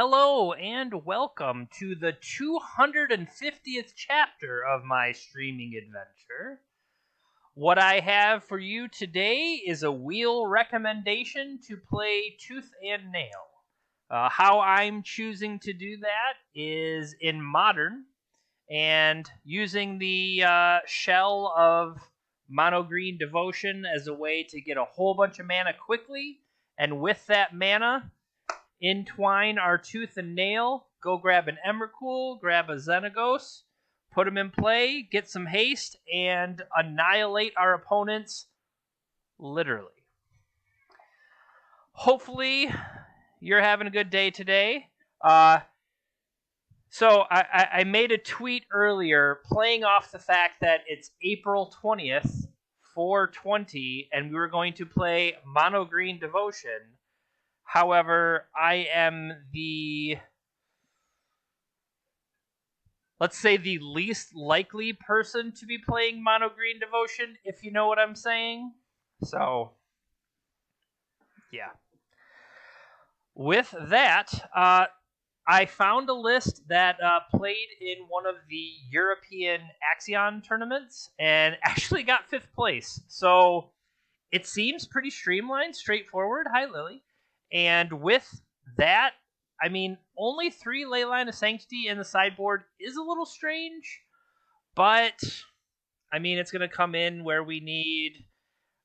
Hello and welcome to the 250th chapter of my streaming adventure. What I have for you today is a wheel recommendation to play Tooth and Nail. How I'm choosing to do that is in Modern and using the shell of Mono Green Devotion as a way to get a whole bunch of mana quickly, and with that mana, entwine our Tooth and Nail, go grab an Emrakul, grab a Xenagos, put them in play, get some haste, and annihilate our opponents literally. Hopefully, you're having a good day today. So I made a tweet earlier playing off the fact that it's April 20th, 420, and we were going to play Mono Green Devotion. However, I am let's say the least likely person to be playing Mono Green Devotion, if you know what I'm saying. So, yeah. With that, I found a list that played in one of the European Axion tournaments and actually got 5th place. So, it seems pretty streamlined, straightforward. Hi, Lily. And with that, I mean, only 3 Leyline of Sanctity in the sideboard is a little strange, but, I mean, it's going to come in where we need,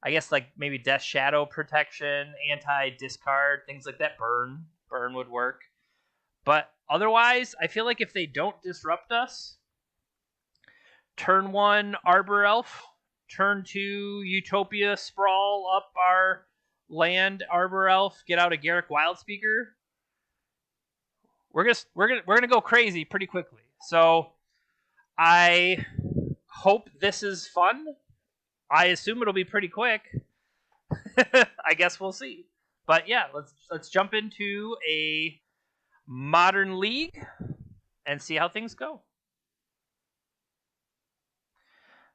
I guess, like, maybe Death Shadow protection, anti-discard, things like that. Burn would work. But otherwise, I feel like if they don't disrupt us, turn 1, Arbor Elf, turn 2, Utopia Sprawl up our land, Arbor Elf, get out a Garruk Wildspeaker. We're gonna go crazy pretty quickly. So I hope this is fun. I assume it'll be pretty quick. I guess we'll see. But yeah, let's jump into a Modern League and see how things go.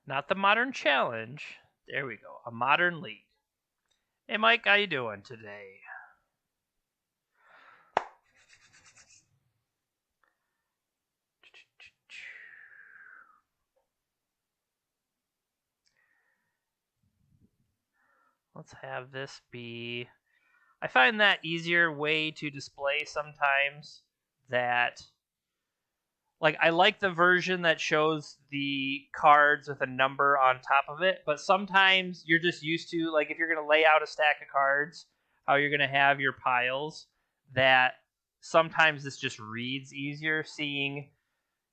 Not the Modern Challenge. There we go. A Modern League. Hey, Mike, how you doing today? Let's have this be... I find that easier way to display sometimes that... Like, I like the version that shows the cards with a number on top of it, but sometimes you're just used to, like, if you're going to lay out a stack of cards, how you're going to have your piles, that sometimes this just reads easier, seeing,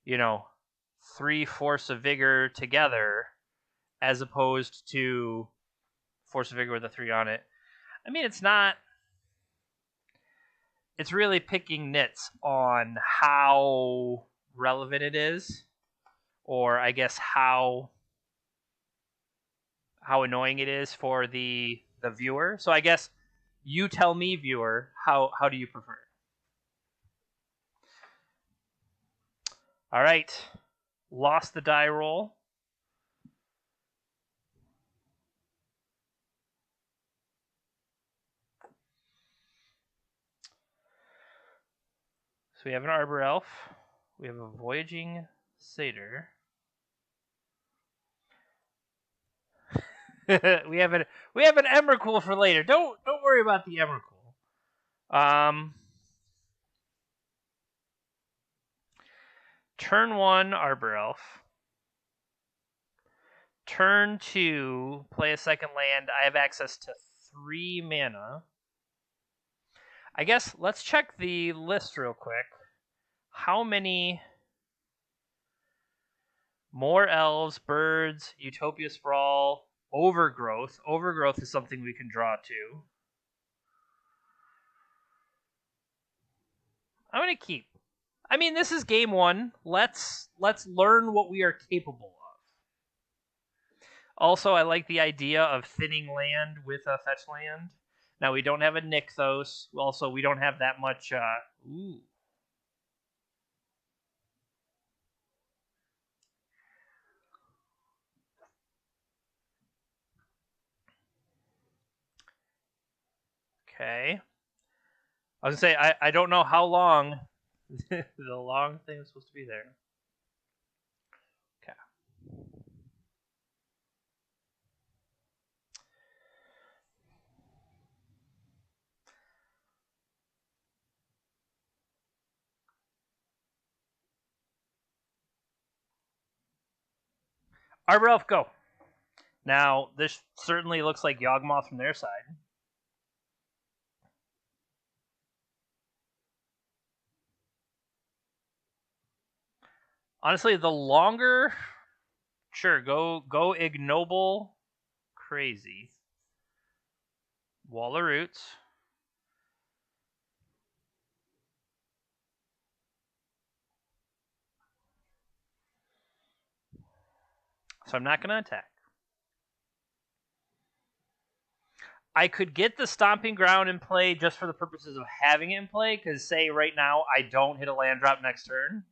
3 Force of Vigor together, as opposed to Force of Vigor with a 3 on it. I mean, it's really picking nits on how relevant it is, or I guess how annoying it is for the viewer. So I guess you tell me, viewer, how do you prefer? All right, lost the die roll. So we have an Arbor Elf. We have a Voyaging Satyr. we have an Emrakul for later. Don't worry about the Emrakul. Turn 1, Arbor Elf. Turn 2, play a second land. I have access to 3 mana. I guess let's check the list real quick. How many more elves, birds, Utopia Sprawl, Overgrowth? Overgrowth is something we can draw to. I'm going to keep. I mean, this is game 1. Let's learn what we are capable of. Also, I like the idea of thinning land with a fetch land. Now, we don't have a Nykthos. Also, we don't have that much... Ooh. Okay. I was gonna say I don't know how long the long thing was supposed to be there. Okay. Arbor Elf, go. Now, this certainly looks like Yawgmoth from their side. Honestly, the longer... Sure, go ignoble crazy. Wall of Roots. So I'm not going to attack. I could get the Stomping Ground in play just for the purposes of having it in play, because say right now I don't hit a land drop next turn.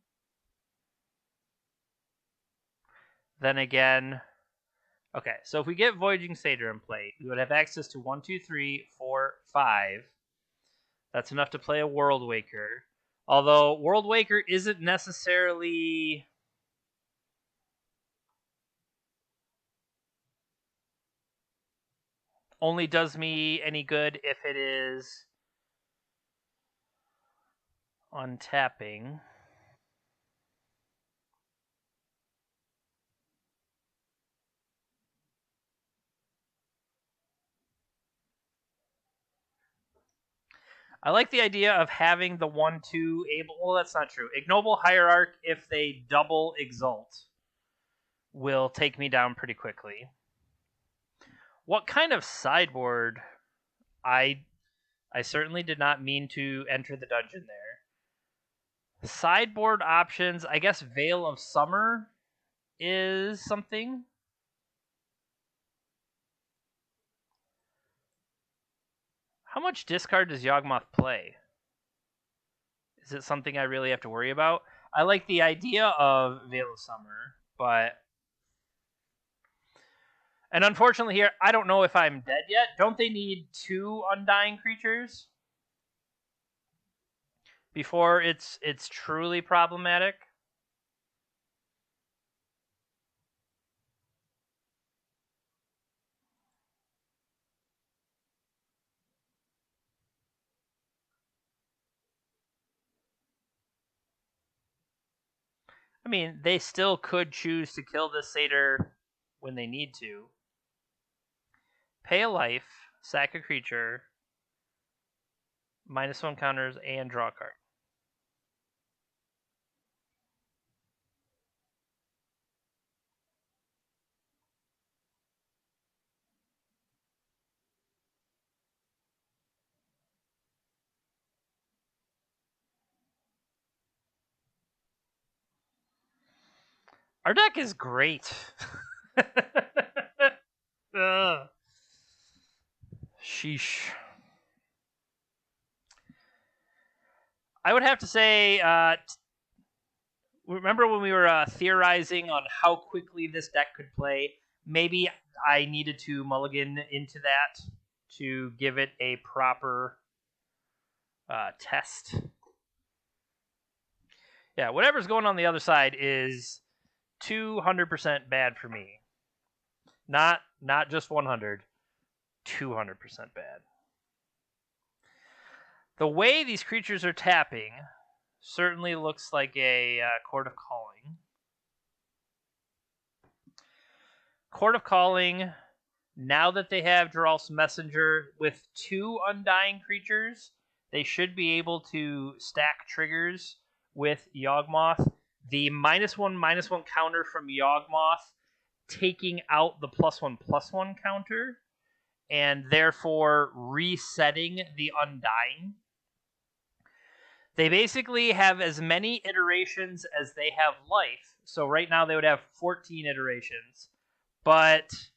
Then again... Okay, so if we get Voyaging Satyr in play, we would have access to 1, 2, 3, 4, 5. That's enough to play a World Waker. Although World Waker isn't necessarily... only does me any good if it is untapping. I like the idea of having the 1-2 able... Well, that's not true. Ignoble Hierarch, if they double Exalt, will take me down pretty quickly. What kind of sideboard? I certainly did not mean to enter the dungeon there. Sideboard options, I guess Veil of Summer is something. How much discard does Yawgmoth play? Is it something I really have to worry about? I like the idea of Veil of Summer, but... And unfortunately here, I don't know if I'm dead yet. Don't they need 2 Undying creatures before it's truly problematic? I mean, they still could choose to kill this satyr when they need to. Pay a life, sack a creature, -1 counters, and draw a card. Our deck is great. Sheesh. I would have to say, remember when we were theorizing on how quickly this deck could play? Maybe I needed to mulligan into that to give it a proper test. Yeah, whatever's going on the other side is 200% bad for me. Not just 100, 200% bad. The way these creatures are tapping certainly looks like a Court of Calling. Court of Calling, now that they have Geralf's Messenger with 2 Undying creatures, they should be able to stack triggers with Yawgmoth. The -1/-1 counter from Yawgmoth taking out the +1/+1 counter, and therefore resetting the Undying. They basically have as many iterations as they have life. So right now they would have 14 iterations. But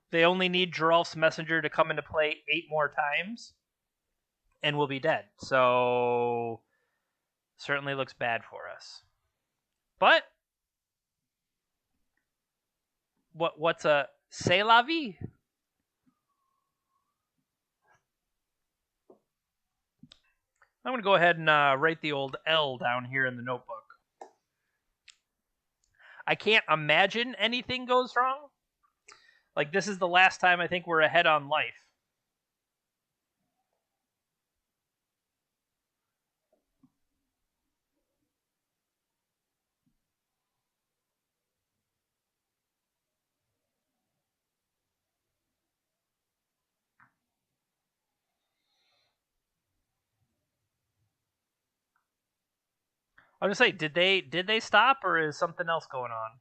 they only need Geralf's Messenger to come into play 8 more times, and we'll be dead. So certainly looks bad for us. But what's a C'est la vie? I'm going to go ahead and write the old L down here in the notebook. I can't imagine anything goes wrong. Like, this is the last time I think we're ahead on life. I was gonna say, did they stop, or is something else going on?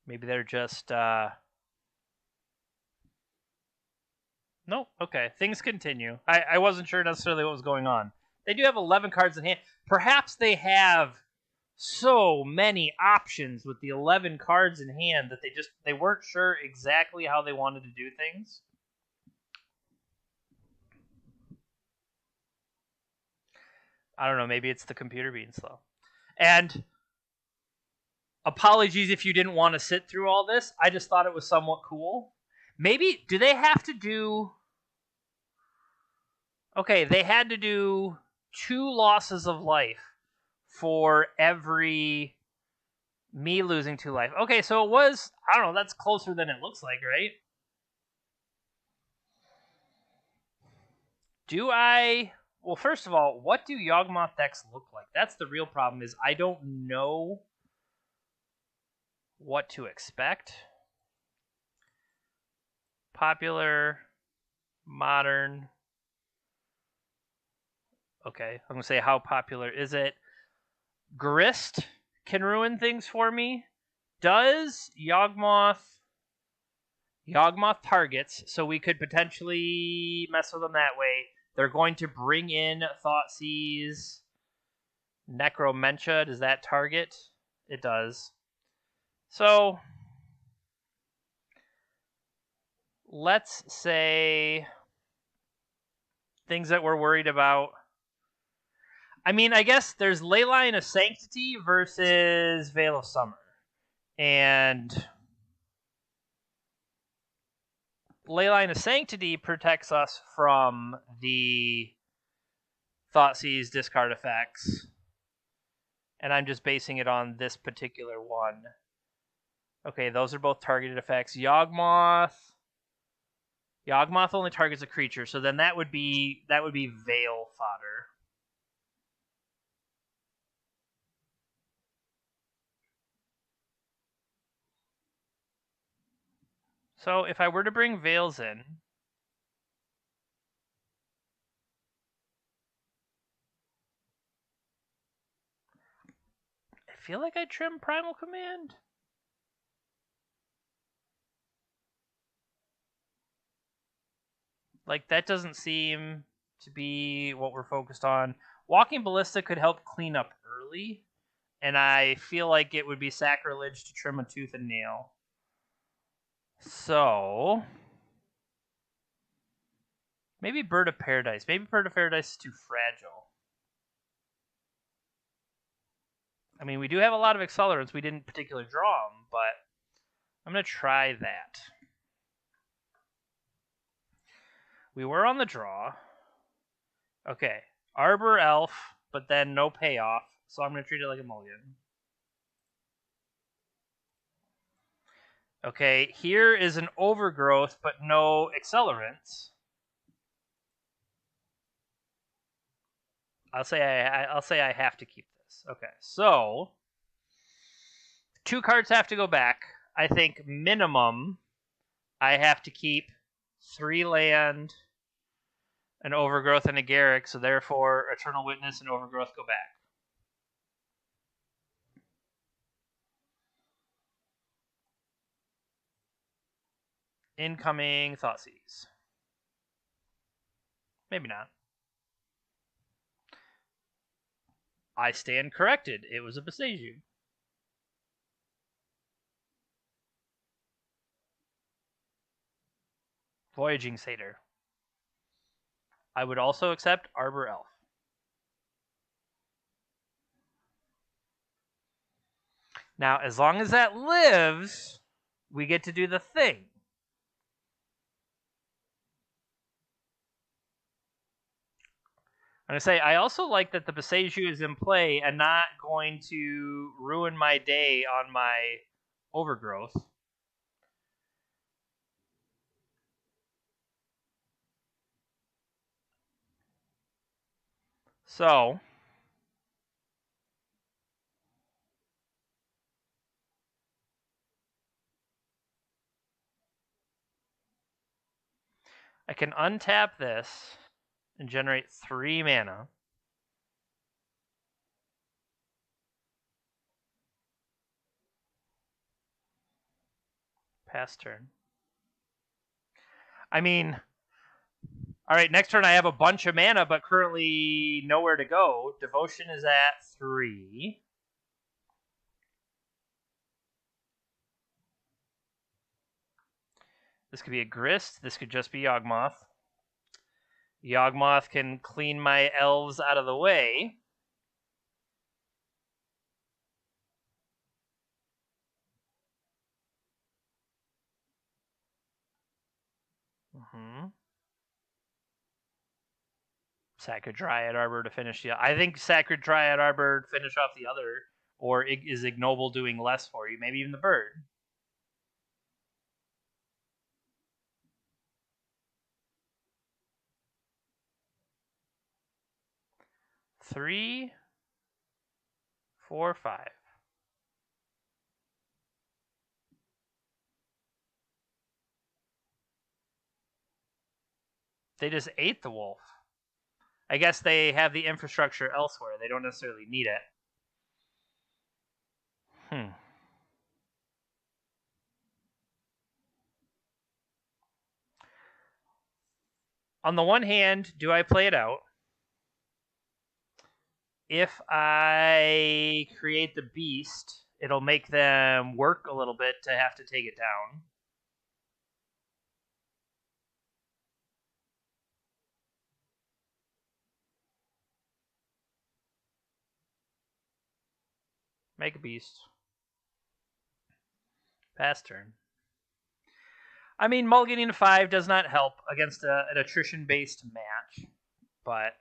Maybe they're just no. Okay, things continue. I wasn't sure necessarily what was going on. They do have 11 cards in hand. Perhaps they have so many options with the 11 cards in hand that they weren't sure exactly how they wanted to do things. I don't know. Maybe it's the computer being slow. And apologies if you didn't want to sit through all this. I just thought it was somewhat cool. Maybe, do they have to do... Okay, they had to do 2 losses of life for every me losing 2 life. Okay, so it was, I don't know, that's closer than it looks like, right? Do I... Well, first of all, what do Yawgmoth decks look like? That's the real problem, is I don't know what to expect. Popular, modern. Okay, I'm going to say, how popular is it? Grist can ruin things for me. Does Yawgmoth targets, so we could potentially mess with them that way. They're going to bring in Thoughtseize, Necromentia. Does that target? It does. So let's say things that we're worried about. I mean, I guess there's Leyline of Sanctity versus Veil of Summer. And Leyline of Sanctity protects us from the Thoughtseize discard effects. And I'm just basing it on this particular one. Okay, those are both targeted effects. Yawgmoth only targets a creature, so then that would be Veil fodder. So if I were to bring Veils in, I feel like I trim Primal Command. Like, that doesn't seem to be what we're focused on. Walking Ballista could help clean up early, and I feel like it would be sacrilege to trim a tooth and nail. So maybe Bird of Paradise. Maybe Bird of Paradise is too fragile. I mean, we do have a lot of accelerants. We didn't particularly draw them, but I'm going to try that. We were on the draw. Okay. Arbor Elf, but then no payoff, so I'm going to treat it like a mulligan. Okay, here is an Overgrowth, but no accelerants. I'll say I have to keep this. Okay, so 2 cards have to go back. I think minimum I have to keep 3 land, an Overgrowth, and a Garruk, so therefore Eternal Witness and Overgrowth go back. Incoming Thoughtseize. Maybe not. I stand corrected. It was a Boseiju. Voyaging Satyr. I would also accept Arbor Elf. Now, as long as that lives, we get to do the thing. I'm going to say, I also like that the Boseiju is in play and not going to ruin my day on my overgrowth. So, I can untap this and generate 3 mana. Pass turn. I mean, all right, next turn I have a bunch of mana, but currently nowhere to go. Devotion is at 3. This could be a Grist. This could just be Yawgmoth. Yawgmoth can clean my elves out of the way. Mm-hmm. Sacred Dryad Arbor to finish the... I think Sacred Dryad Arbor to finish off the other, or is Ignoble doing less for you? Maybe even the bird. Three, 4, 5. They just ate the wolf. I guess they have the infrastructure elsewhere. They don't necessarily need it. On the one hand, do I play it out? If I create the beast, it'll make them work a little bit to have to take it down. Make a beast. Pass turn. I mean, mulliganing to 5 does not help against an attrition-based match, but...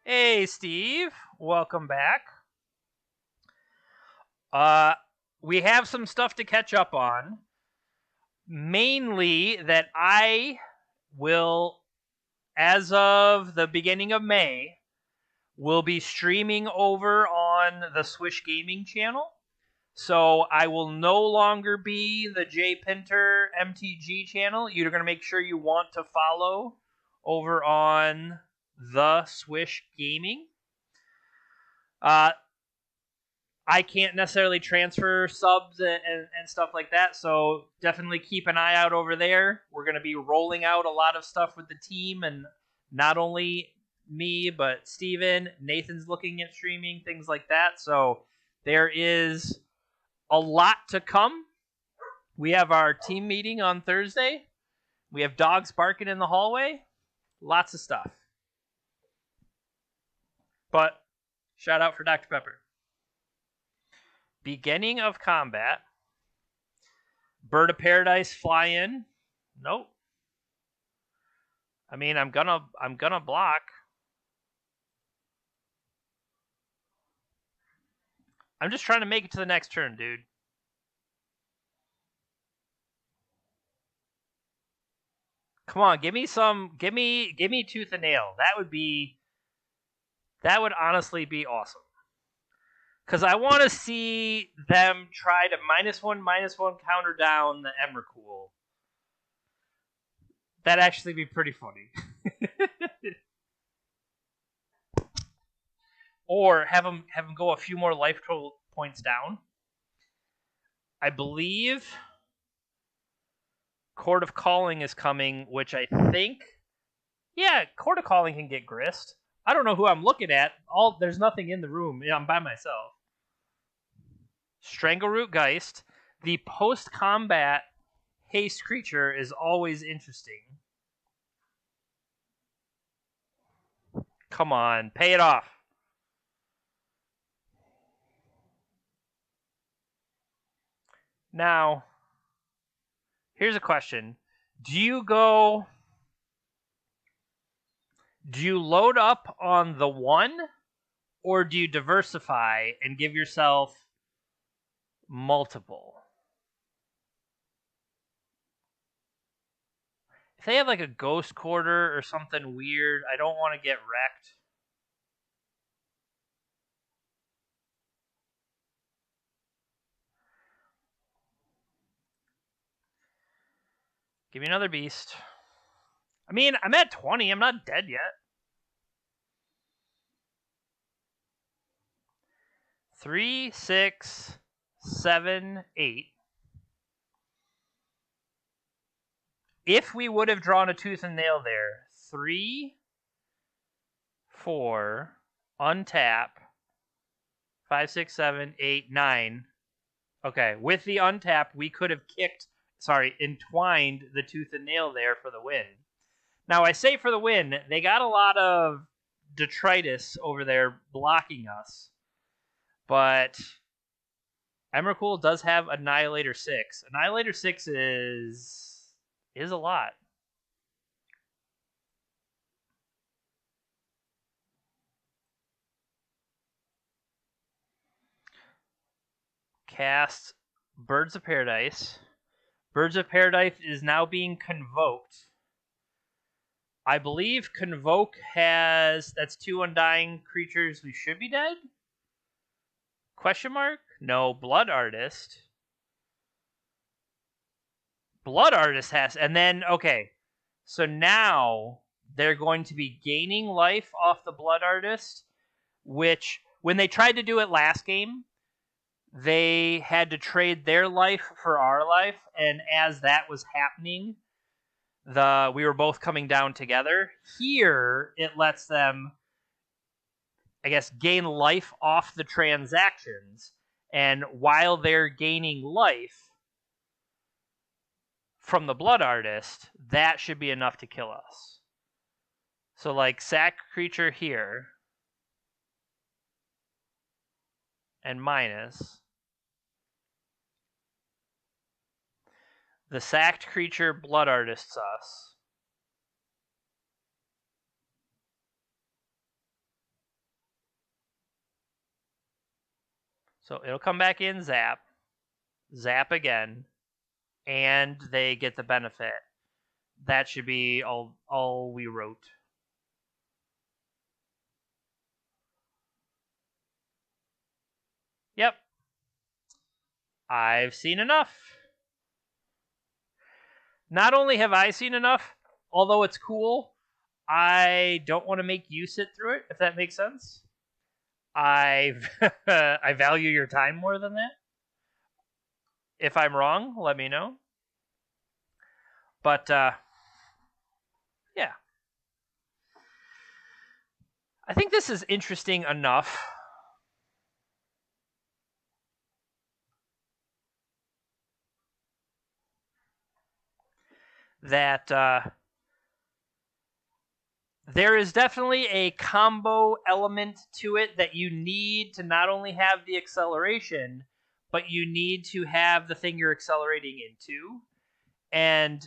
Hey, Steve. Welcome back. We have some stuff to catch up on. Mainly that I will, as of the beginning of May, will be streaming over on the Swish Gaming channel. So I will no longer be the J Pinter MTG channel. You're going to make sure you want to follow over on the Swish Gaming. I can't necessarily transfer subs and stuff like that, so definitely keep an eye out over there. We're going to be rolling out a lot of stuff with the team, and not only me, but Steven, Nathan's looking at streaming, things like that. So there is a lot to come. We have our team meeting on Thursday. We have dogs barking in the hallway. Lots of stuff. But shout out for Dr. Pepper. Beginning of combat. Bird of Paradise fly in. Nope. I mean, I'm gonna block. I'm just trying to make it to the next turn, dude. Come on, give me tooth and nail. That would honestly be awesome. Because I want to see them try to -1/-1 counter down the Emrakul. That'd actually be pretty funny. Or have them go a few more life points down. I believe Court of Calling is coming, which I think... Yeah, Court of Calling can get Grist. I don't know who I'm looking at. There's nothing in the room. Yeah, I'm by myself. Strangleroot Geist. The post-combat haste creature is always interesting. Come on, pay it off. Now, Here's a question. Do you load up on the 1, or do you diversify and give yourself multiple? If they have like a ghost quarter or something weird, I don't want to get wrecked. Give me another beast. I mean, I'm at 20. I'm not dead yet. 3, 6, 7, 8. If we would have drawn a tooth and nail there, 3, 4, untap, 5, 6, 7, 8, 9. Okay, with the untap, we could have entwined the tooth and nail there for the win. Now, I say for the win, they got a lot of detritus over there blocking us, but Emrakul does have Annihilator 6. Annihilator 6 is a lot. Cast Birds of Paradise. Birds of Paradise is now being convoked. I believe Convoke that's 2 undying creatures who should be dead? Question mark? No, Blood Artist. Blood Artist has, and then, okay, so now they're going to be gaining life off the Blood Artist, which, when they tried to do it last game, they had to trade their life for our life, and as that was happening, we were both coming down together. Here, it lets them, I guess, gain life off the transactions, and while they're gaining life from the Blood Artist, that should be enough to kill us. So, like, sack creature here, and minus. The sacked creature Blood Artists us. So it'll come back in, zap again, and they get the benefit. That should be all we wrote. Yep. I've seen enough. Not only have I seen enough, although it's cool, I don't want to make you sit through it, if that makes sense. I value your time more than that. If I'm wrong, let me know. But, yeah. I think this is interesting enough. That there is definitely a combo element to it that you need to not only have the acceleration, but you need to have the thing you're accelerating into. And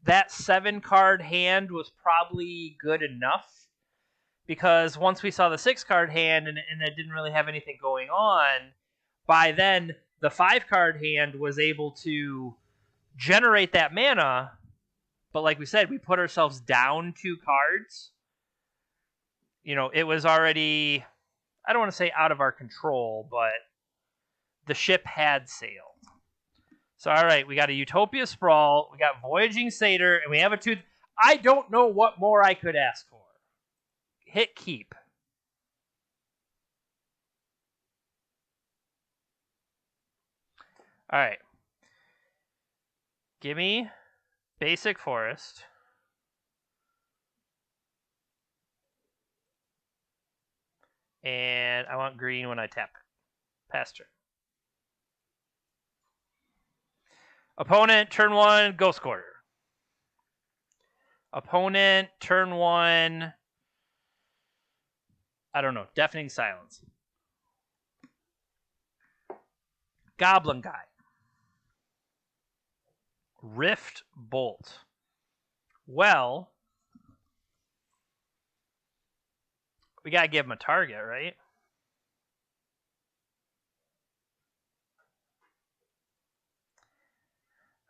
that 7-card hand was probably good enough, because once we saw the 6-card hand and it didn't really have anything going on, by then the 5-card hand was able to generate that mana. But like we said, we put ourselves down 2 cards. It was already, I don't want to say out of our control, but the ship had sailed. So, all right, we got a Utopia Sprawl, we got Voyaging Satyr, and we have a tooth. I don't know what more I could ask for. Hit keep. All right. Give me basic forest. And I want green when I tap. Pass turn. Opponent, turn 1, Ghost Quarter. Opponent, turn 1, I don't know, Deafening Silence. Goblin Guy. Rift Bolt. Well, we gotta give him a target, right?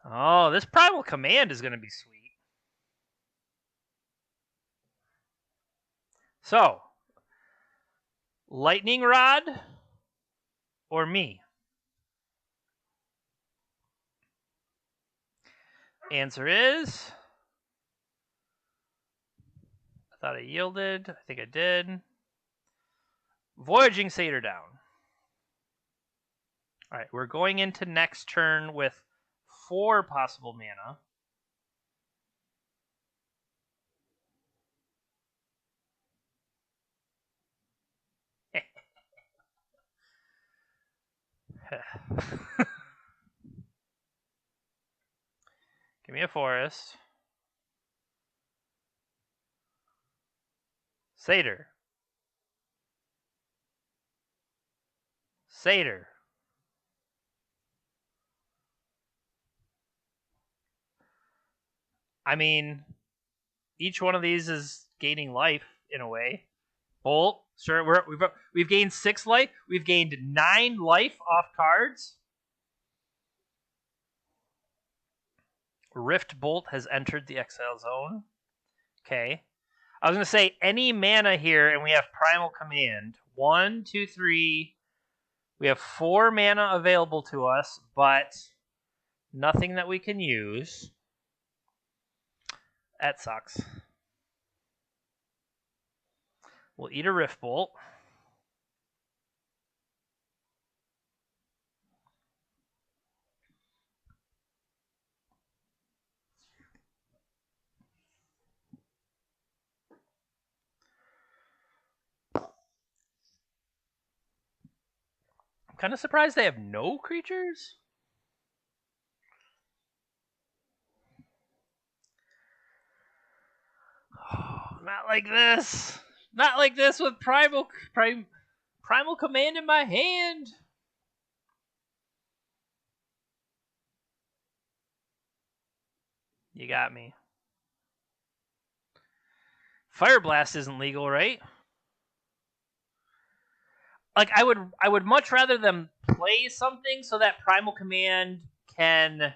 Oh, this Primal Command is gonna be sweet. So, Lightning Rod or me? Answer is... I thought I yielded. I think I did. Voyaging Satyr down. Alright, we're going into next turn with 4 possible mana. Give me a forest. Satyr. Satyr. I mean, each one of these is gaining life in a way. Bolt, sure. We've gained 6 life. We've gained 9 life off cards. Rift Bolt has entered the exile zone. Okay. I was going to say any mana here, and we have Primal Command. 1, 2, 3. We have 4 mana available to us, but nothing that we can use. That sucks. We'll eat a Rift Bolt. I'm kind of surprised they have no creatures. Oh, not like this. Not like this with Primal Command in my hand. You got me. Fire Blast isn't legal, right? Like I would much rather them play something so that Primal Command can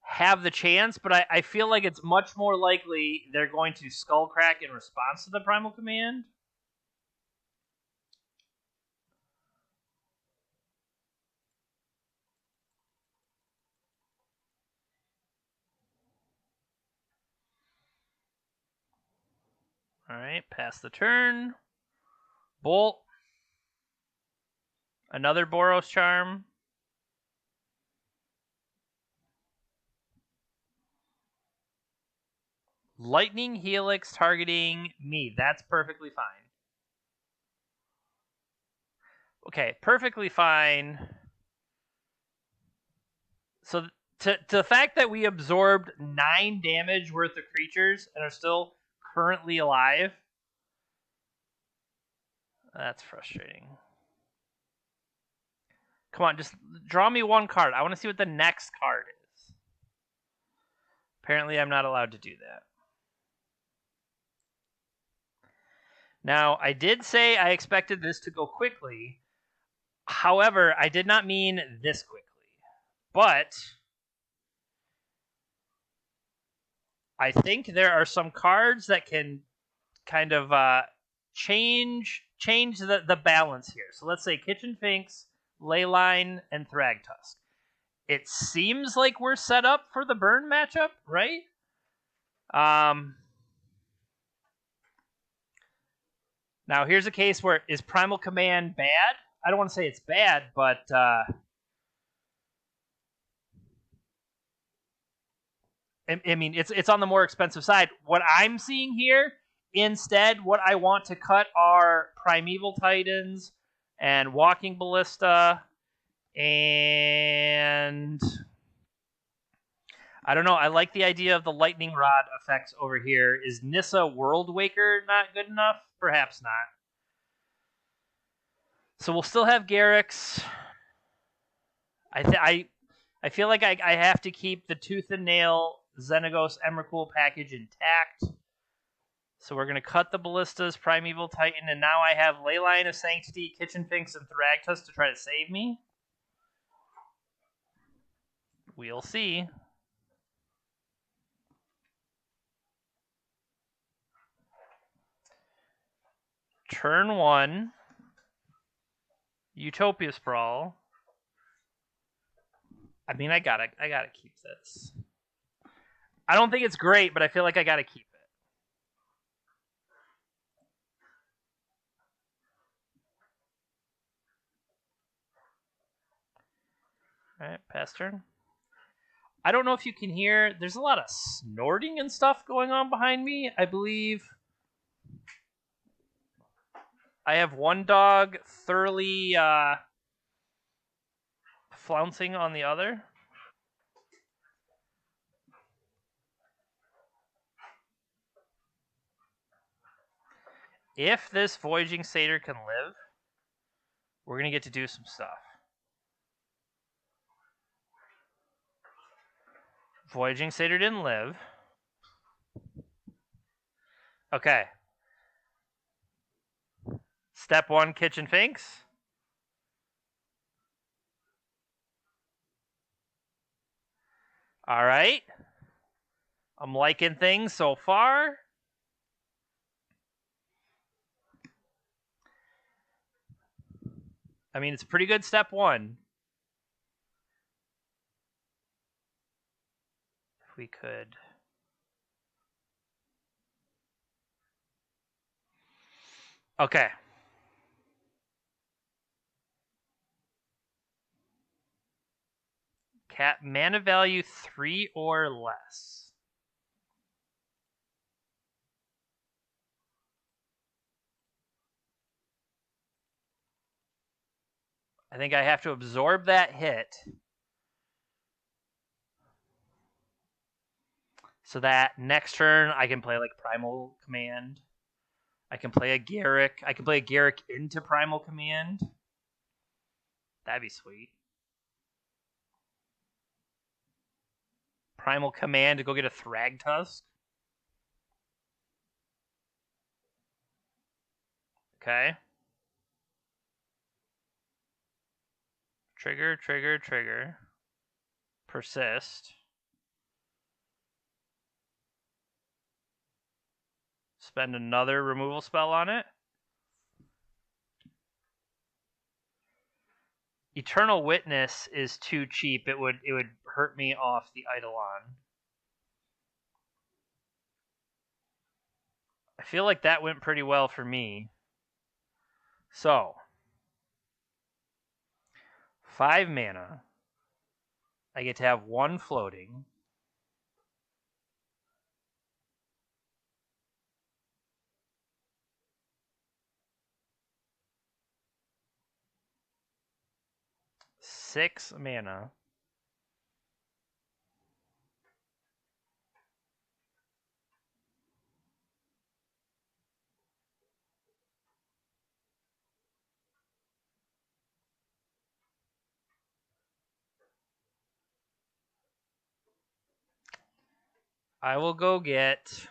have the chance, but I feel like it's much more likely they're going to Skullcrack in response to the Primal Command. Alright, pass the turn. Bolt. Another Boros Charm. Lightning Helix targeting me. That's perfectly fine. Okay, perfectly fine. So to the fact that we absorbed 9 damage worth of creatures and are still currently alive, that's frustrating. Come on, just draw me one card. I want to see what the next card is. Apparently, I'm not allowed to do that. Now, I did say I expected this to go quickly. However, I did not mean this quickly. But I think there are some cards that can kind of change the balance here. So let's say Kitchen Finks, Leyline, and Thragtusk. It seems like we're set up for the burn matchup, right? Now, here's a case where, is Primal Command bad? I don't want to say it's bad, but I mean, it's on the more expensive side. What I'm seeing here, instead, what I want to cut are Primeval Titans and Walking Ballista, and I don't know. I like the idea of the Lightning Rod effects over here. Is Nissa World Waker not good enough? Perhaps not. So we'll still have Garrix. I feel like I have to keep the Tooth and Nail Xenagos Emrakul package intact. So we're going to cut the Ballistas, Primeval Titan, and now I have Leyline of Sanctity, Kitchen Finks, and Thragtusk to try to save me. We'll see. Turn 1. Utopia Sprawl. I mean, I gotta keep this. I don't think it's great, but I feel like I gotta keep it. Alright, pass turn. I don't know if you can hear, there's a lot of snorting and stuff going on behind me. I believe I have one dog thoroughly flouncing on the other. If this Voyaging Satyr can live, we're going to get to do some stuff. Voyaging Satyr didn't live. Okay. Step 1, Kitchen Finks. All right. I'm liking things so far. I mean, it's a pretty good step 1. If we could. Okay. Cat mana value 3 or less. I think I have to absorb that hit. So that next turn I can play like Primal Command. I can play a Garrick. I can play a Garrick into Primal Command. That'd be sweet. Primal Command to go get a Thragtusk. Okay. Trigger, trigger, trigger. Persist. Spend another removal spell on it. Eternal Witness is too cheap. It would hurt me off the Eidolon. I feel like that went pretty well for me. So, 5 mana. I get to have 1 floating. Six mana. I will go get...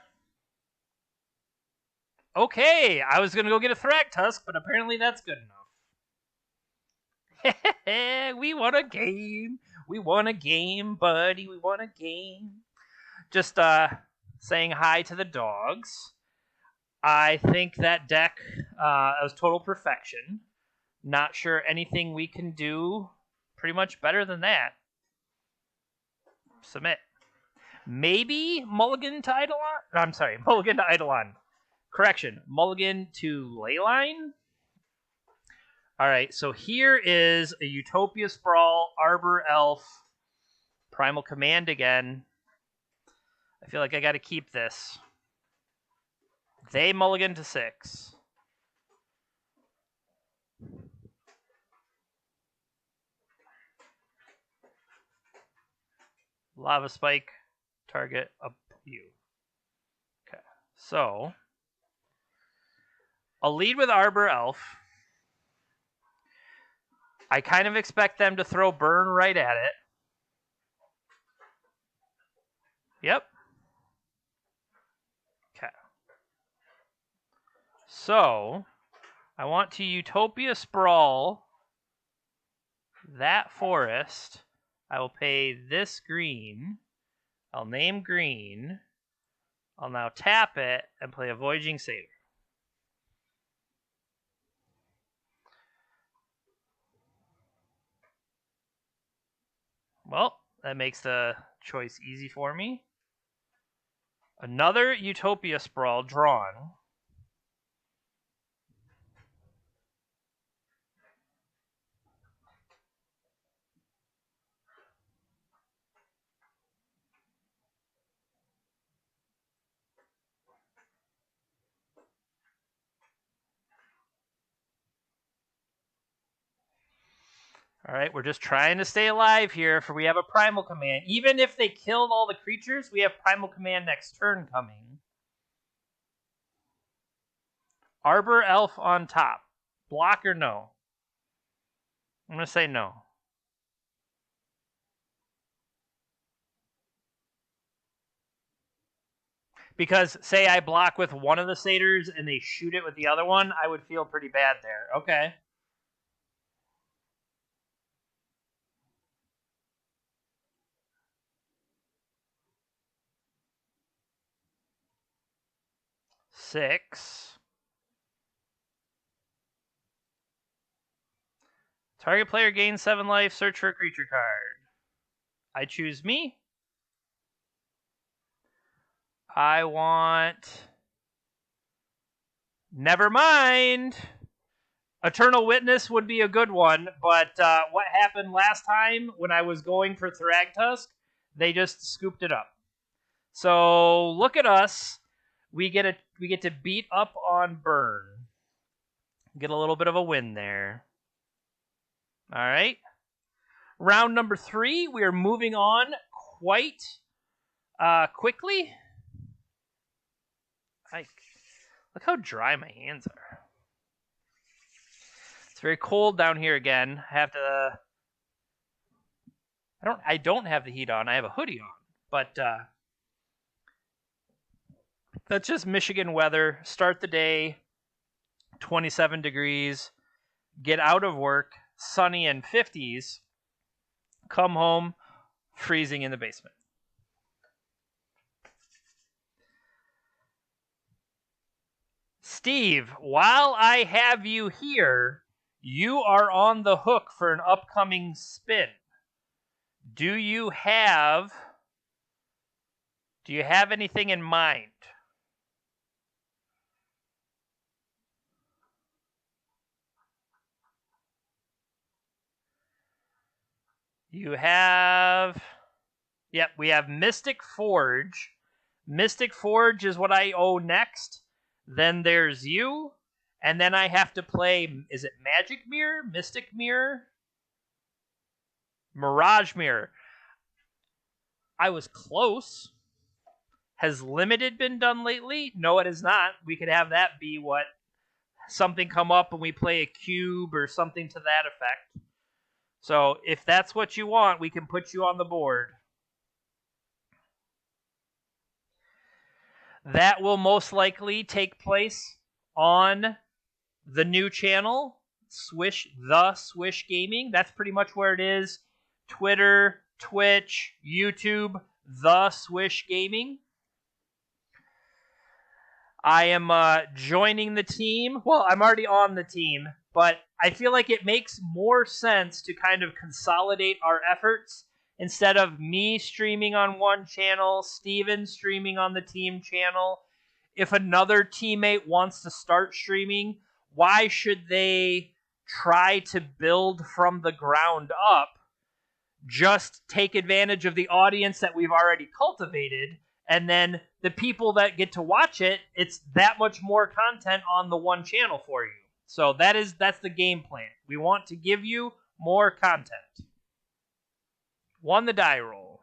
Okay, I was going to go get a Thragtusk, but apparently that's good enough. We won a game. We won a game, buddy. We won a game. Just saying hi to the dogs. I think that deck was total perfection. Not sure anything we can do pretty much better than that. Submit. Maybe Mulligan to Eidolon? I'm sorry, Mulligan to Eidolon. Correction, Mulligan to Leyline? Alright, so here is a Utopia Sprawl, Arbor Elf, Primal Command again. I feel like I gotta keep this. They Mulligan to 6. Lava Spike, target up you. Okay, so I'll lead with Arbor Elf. I kind of expect them to throw Burn right at it. Yep. Okay. So, I want to Utopia Sprawl that forest. I will pay this green. I'll name green. I'll now tap it and play a Voyaging Satyr. Well, that makes the choice easy for me. Another Utopia Sprawl drawn. All right, we're just trying to stay alive here, for we have a Primal Command. Even if they killed all the creatures, we have Primal Command next turn coming. Arbor Elf on top. Block or no? I'm going to say no. Because, say I block with one of the satyrs and they shoot it with the other one, I would feel pretty bad there. Okay. Six. Target player gains 7 life. Search for a creature card. I choose me. I want... Never mind. Eternal Witness would be a good one, but what happened last time when I was going for Thragtusk, they just scooped it up. So look at us. We get to beat up on Burn. Get a little bit of a win there. All right. Round number 3, we are moving on quite quickly. Look how dry my hands are. It's very cold down here again. I don't have the heat on. I have a hoodie on, but that's just Michigan weather. Start the day, 27 degrees. Get out of work, sunny and 50s. Come home, freezing in the basement. Steve, while I have you here, you are on the hook for an upcoming spin. Do you have anything in mind? You have... Yep, we have Mystic Forge. Mystic Forge is what I owe next. Then there's you. And then I have to play... Is it Magic Mirror? Mystic Mirror? Mirage Mirror. I was close. Has Limited been done lately? No, it has not. We could have that be what... Something come up and we play a cube or something to that effect. So if that's what you want, we can put you on the board. That will most likely take place on the new channel, Swish Gaming. That's pretty much where it is. Twitter, Twitch, YouTube, The Swish Gaming. I am joining the team. Well, I'm already on the team, but I feel like it makes more sense to kind of consolidate our efforts instead of me streaming on one channel, Steven streaming on the team channel. If another teammate wants to start streaming, why should they try to build from the ground up? Just take advantage of the audience that we've already cultivated, and then the people that get to watch it, it's that much more content on the one channel for you. So that's the game plan. We want to give you more content. Won the die roll.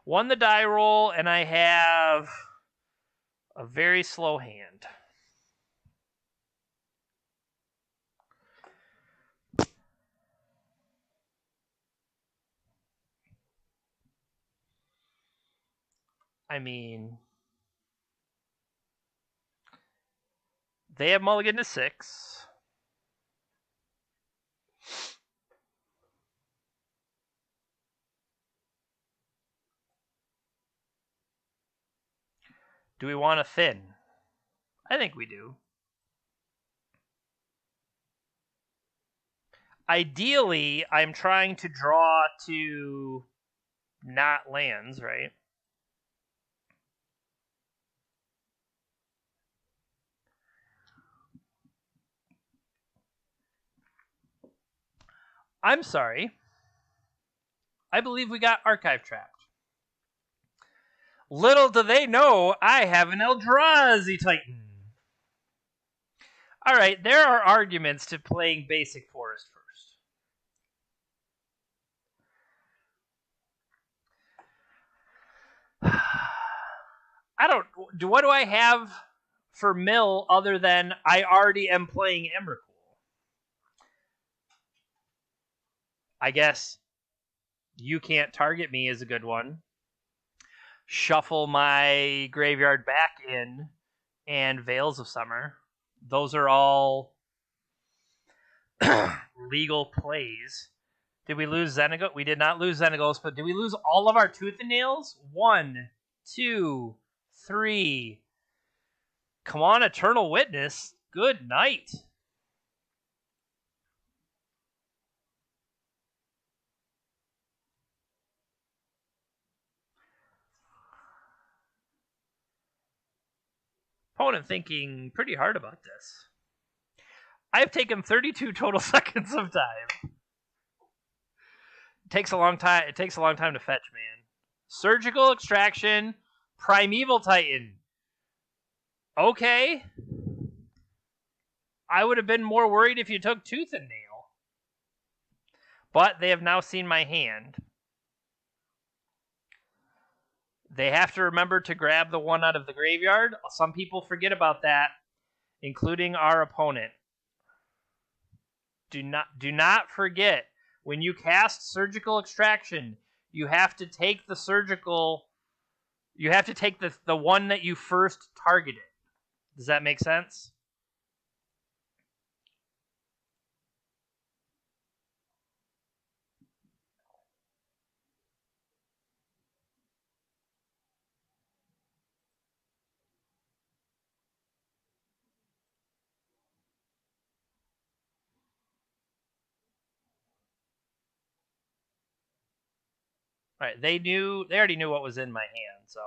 Won the die roll, and I have a very slow hand. I mean, they have mulligan to 6. Do we want to thin? I think we do. Ideally, I'm trying to draw to not lands, right? I'm sorry. I believe we got Archive trapped. Little do they know, I have an Eldrazi Titan. All right, there are arguments to playing Basic Forest first. What do I have for mill other than I already am playing Emrakul? I guess You Can't Target Me is a good one. Shuffle my graveyard back in and Veils of Summer. Those are all legal plays. Did we lose Xenagos? We did not lose Xenagos, but did we lose all of our Tooth and Nails? 1, 2, 3. Come on, Eternal Witness. Good night. Opponent thinking pretty hard about this. I've taken 32 total seconds of time. It takes a long time to fetch, man. Surgical Extraction, Primeval Titan. Okay. I would have been more worried if you took Tooth and Nail. But they have now seen my hand. They have to remember to grab the one out of the graveyard. Some people forget about that, including our opponent. Do not forget, when you cast Surgical Extraction, you have to take the the one that you first targeted. Does that make sense? All right, they already knew what was in my hand, so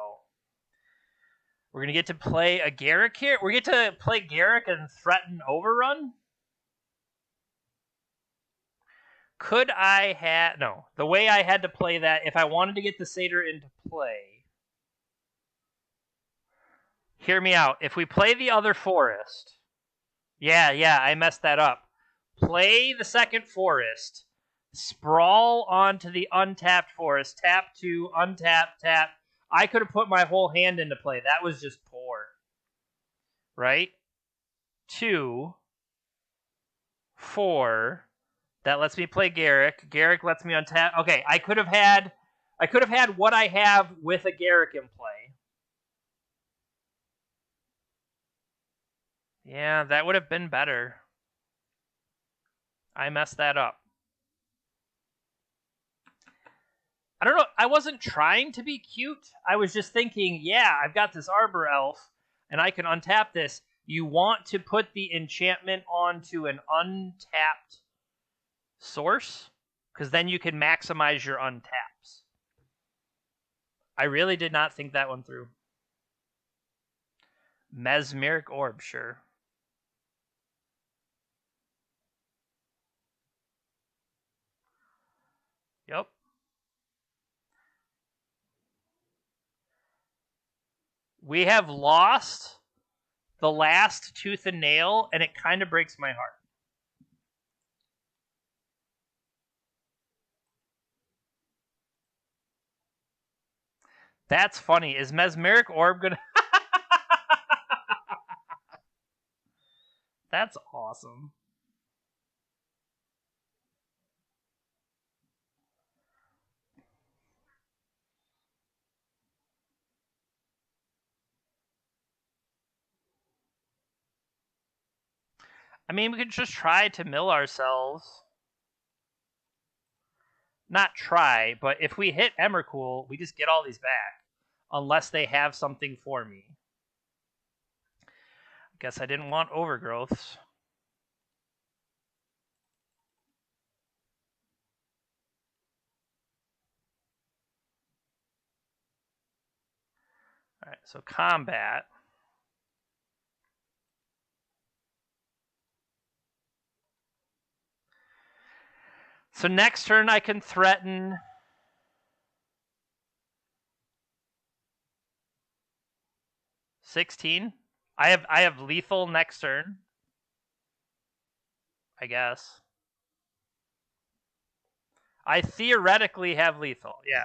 we're gonna get to play a Garruk here. We get to play Garruk and threaten Overrun. Could I have no? The way I had to play that, if I wanted to get the Satyr into play, hear me out. If we play the other forest, yeah, I messed that up. Play the second forest, sprawl onto the untapped forest, tap 2, untap, tap. I could have put my whole hand into play. That was just poor. Right? 2, 4. That lets me play Garruk. Garruk lets me untap. Okay, I could have had what I have with a Garruk in play. Yeah, that would have been better. I messed that up. I don't know. I wasn't trying to be cute. I was just thinking, yeah, I've got this Arbor Elf, and I can untap this. You want to put the enchantment onto an untapped source, because then you can maximize your untaps. I really did not think that one through. Mesmeric Orb, sure. Yep. We have lost the last Tooth and Nail, and it kind of breaks my heart. That's funny. Is Mesmeric Orb gonna... That's awesome. I mean, we could just try to mill ourselves. Not try, but if we hit Emrakul, we just get all these back. Unless they have something for me. Guess I didn't want overgrowths. Alright, so combat. So next turn I can threaten 16. I have lethal next turn. I guess. I theoretically have lethal, yeah.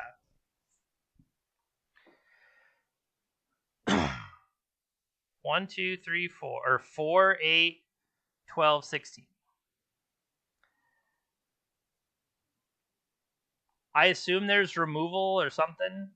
1, 2, 3, 4. Or 4, 8, 12, 16. I assume there's removal or something.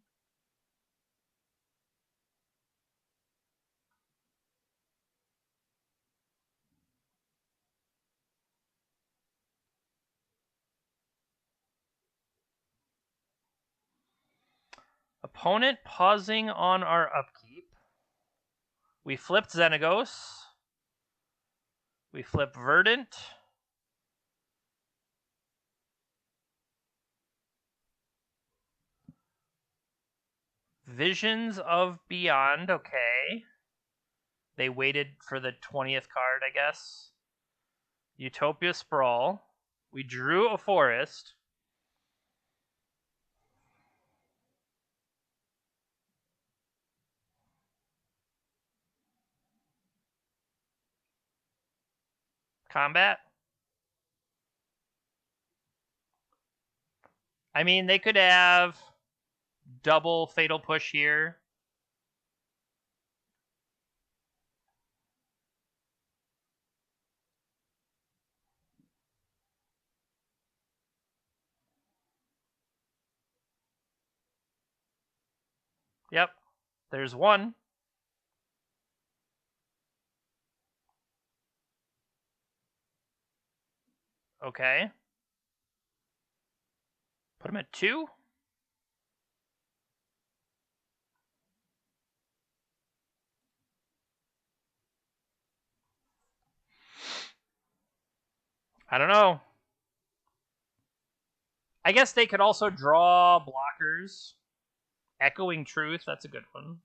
Opponent pausing on our upkeep. We flipped Xenagos. We flip Verdant. Visions of Beyond, okay. They waited for the 20th card, I guess. Utopia Sprawl. We drew a forest. Combat. I mean, they could have double Fatal Push here. Yep. There's one. Okay. Put him at 2. I don't know. I guess they could also draw blockers. Echoing Truth, that's a good one.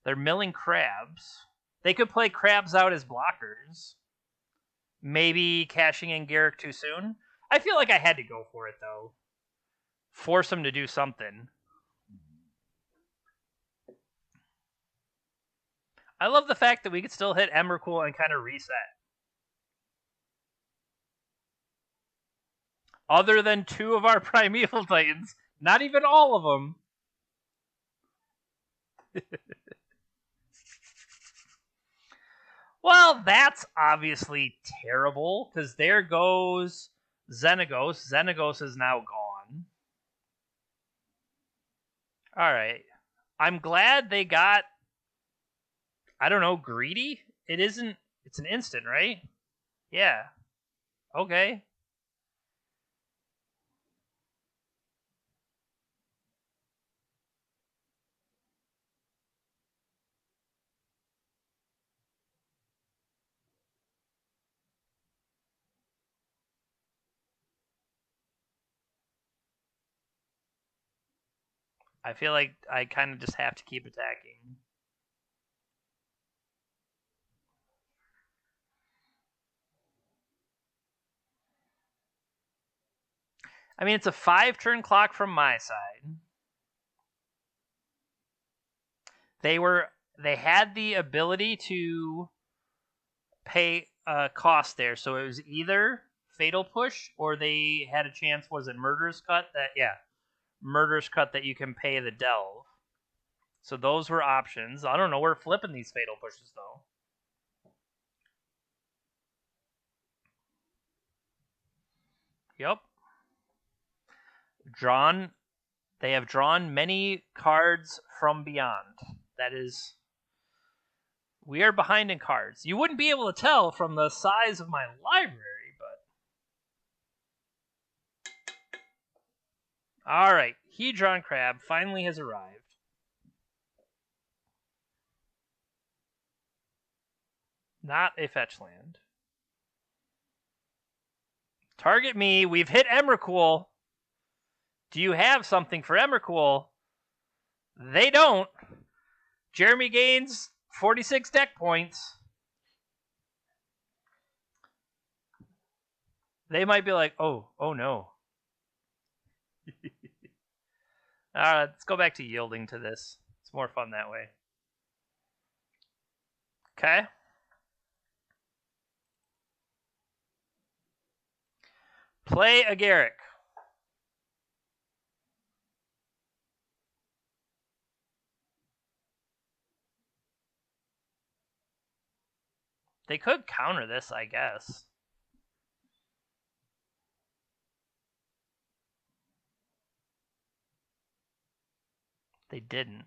They're milling crabs. They could play crabs out as blockers. Maybe cashing in Garrick too soon. I feel like I had to go for it, though. Force him to do something. I love the fact that we could still hit Emrakul and kind of reset. Other than 2 of our Primeval Titans. Not even all of them. Well, that's obviously terrible, because there goes Xenagos. Xenagos is now gone. Alright. I'm glad they got, I don't know, greedy? It isn't, it's an instant, right? Yeah. Okay. I feel like I kind of just have to keep attacking. I mean, it's a 5-turn clock from my side. They had the ability to pay a cost there, so it was either Fatal Push or they had a chance. Was it Murderous Cut? Murderous Cut that you can pay the delve. So those were options. I don't know. We're flipping these Fatal Pushes though. Yep. They have drawn many cards from beyond. That is We are behind in cards. You wouldn't be able to tell from the size of my library, but... All right. Hedron Crab finally has arrived. Not a fetch land. Target me. We've hit Emrakul. Do you have something for Emrakul? They don't. Jeremy gains 46 deck points. They might be like, oh no. Let's go back to yielding to this. It's more fun that way. Okay. Play a Garrick. They could counter this, I guess. They didn't.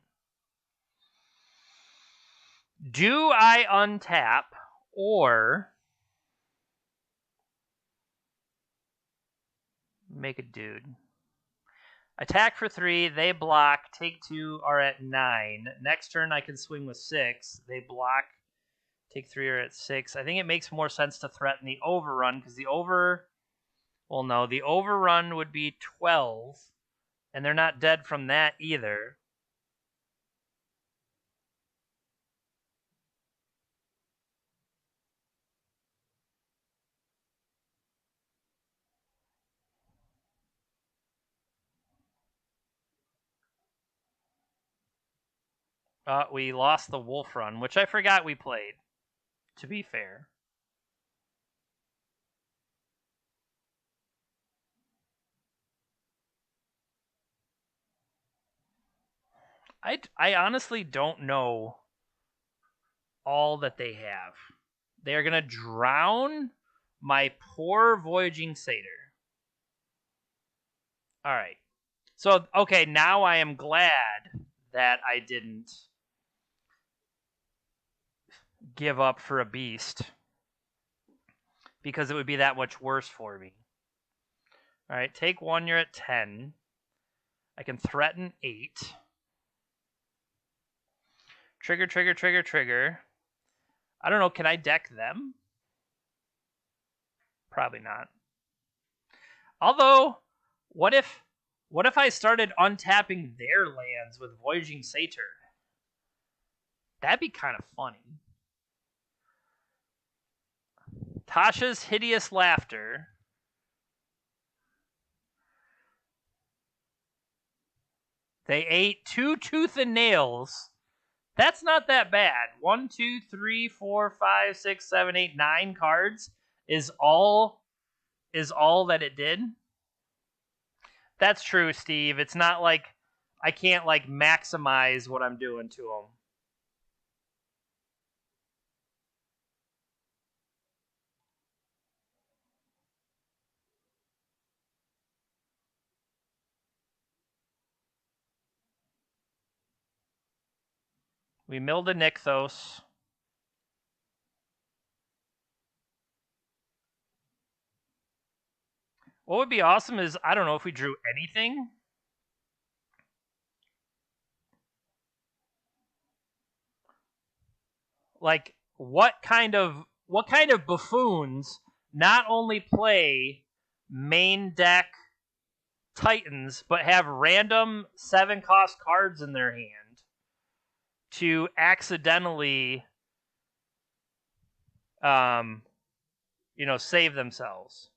Do I untap or make a dude? Attack for 3, they block, take 2 are at 9. Next turn I can swing with 6. They block, take 3 are at 6. I think it makes more sense to threaten the overrun because the overrun would be 12, and they're not dead from that either. We lost the Wolf Run, which I forgot we played, to be fair. I honestly don't know all that they have. They are going to drown my poor Voyaging Satyr. All right. So, okay, now I am glad that I didn't give up for a beast because it would be that much worse for me. All right, take 1, you're at 10. I can threaten 8. Trigger, trigger, trigger, trigger. I don't know, can I deck them? Probably not. Although, what if I started untapping their lands with Voyaging Satyr? That'd be kind of funny. Tasha's Hideous Laughter. They ate 2 Tooth and Nails. That's not that bad. 1, 2, 3, 4, 5, 6, 7, 8, 9 cards is all that it did. That's true, Steve. It's not like I can't like maximize what I'm doing to them. We milled a Nykthos. What would be awesome is, I don't know if we drew anything. Like, what kind of buffoons not only play main deck Titans, but have random 7-cost cards in their hand to accidentally, save themselves.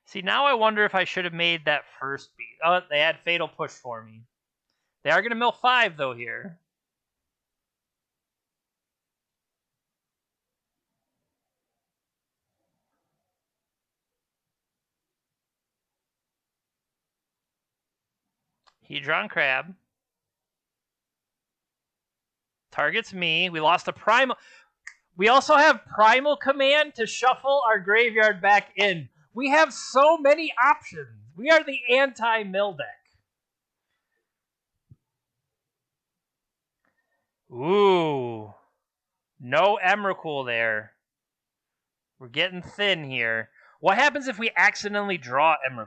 See, now I wonder if I should have made that first beat. Oh, they had Fatal Push for me. They are going to mill 5, though, here. Hedron Crab. Targets me. We lost a Primal. We also have Primal Command to shuffle our graveyard back in. We have so many options. We are the anti-mill deck. Ooh. No Emrakul there. We're getting thin here. What happens if we accidentally draw Emrakul?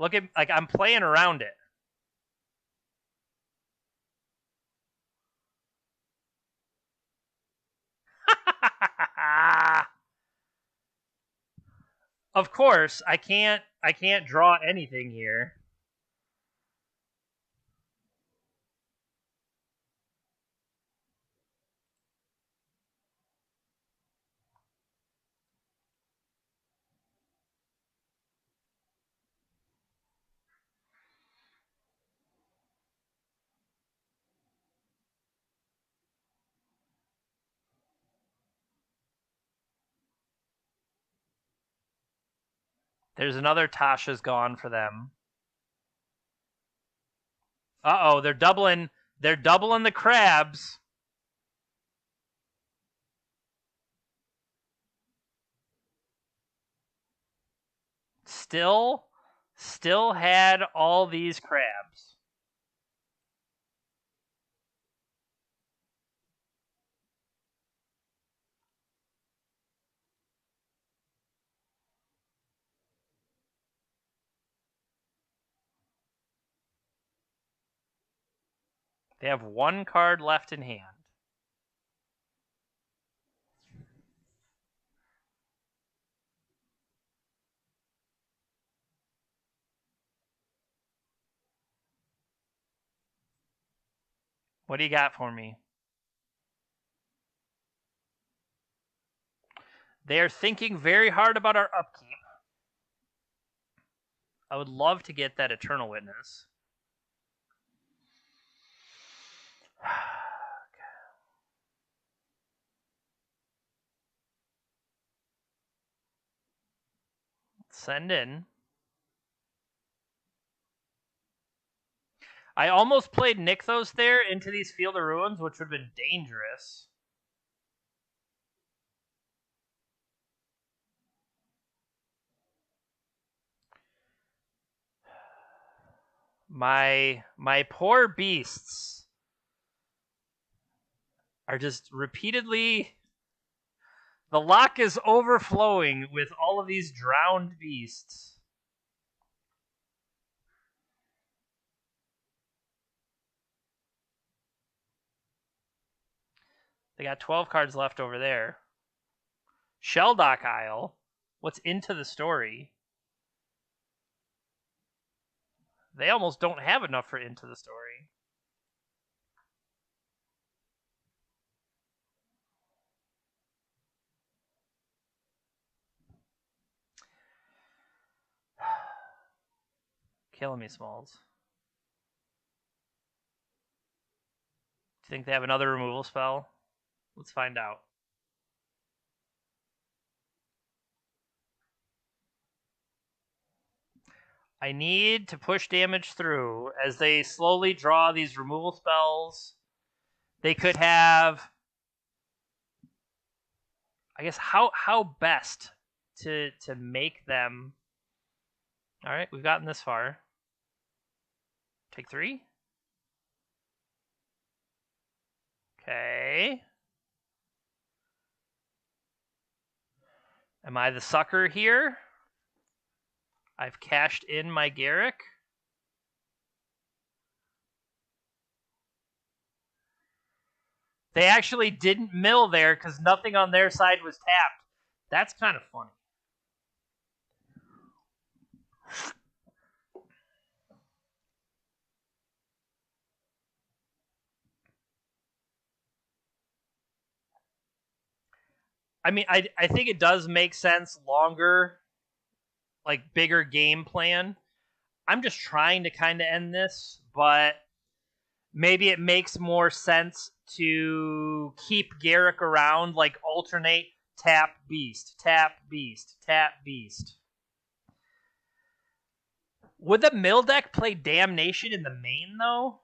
Look at, like, I'm playing around it. Of course, I can't draw anything here. There's another Tasha's gone for them. Uh-oh, they're doubling the crabs. Still had all these crabs. They have one card left in hand. What do you got for me? They are thinking very hard about our upkeep. I would love to get that Eternal Witness. Send in. I almost played Nykthos there into these Field of Ruins, which would have been dangerous. My poor beasts are just repeatedly... The lock is overflowing with all of these drowned beasts. They got 12 cards left over there. Shelldock Isle. What's into the story? They almost don't have enough for into the story. Killing me, Smalls. Do you think they have another removal spell? Let's find out. I need to push damage through as they slowly draw these removal spells. They could have... I guess how best to make them... All right, we've gotten this far. Take 3. Okay. Am I the sucker here? I've cashed in my Garrick. They actually didn't mill there because nothing on their side was tapped. That's kind of funny. I mean, I think it does make sense longer, like bigger game plan. I'm just trying to kind of end this, but maybe it makes more sense to keep Garrick around, like alternate tap beast, tap beast, tap beast. Would the mill deck play Damnation in the main, though?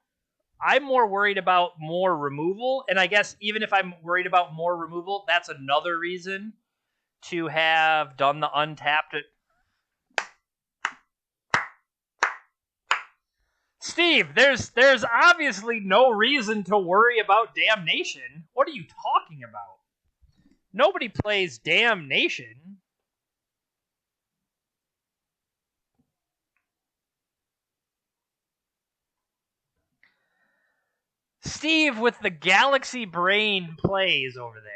I'm more worried about more removal, and I guess even if I'm worried about more removal, that's another reason to have done the untapped. Steve, there's obviously no reason to worry about Damnation. What are you talking about? Nobody plays Damnation. Steve with the galaxy brain plays over there.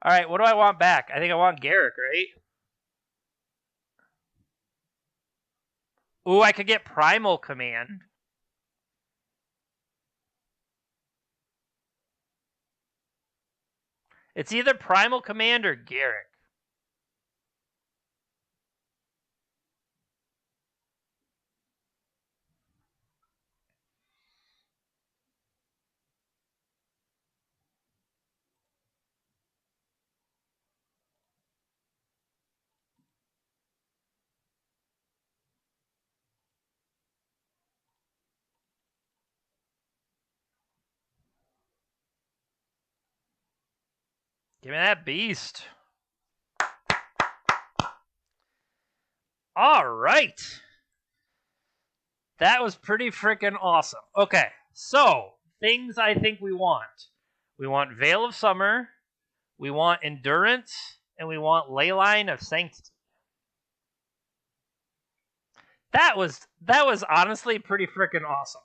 All right, what do I want back? I think I want Garrick, right? Ooh, I could get Primal Command. It's either Primal Command or Garrick. Give me that beast. All right. That was pretty freaking awesome. Okay, so things I think we want. We want Veil of Summer, we want Endurance, and we want Leyline of Sanctity. That was honestly pretty freaking awesome.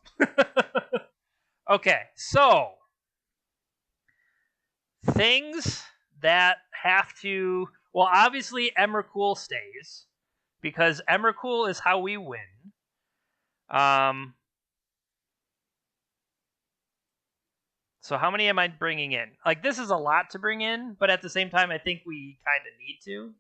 Okay, so things that have to, well, obviously Emrakul stays because Emrakul is how we win. So how many am I bringing in? Like, this is a lot to bring in, but at the same time, I think we kind of need to.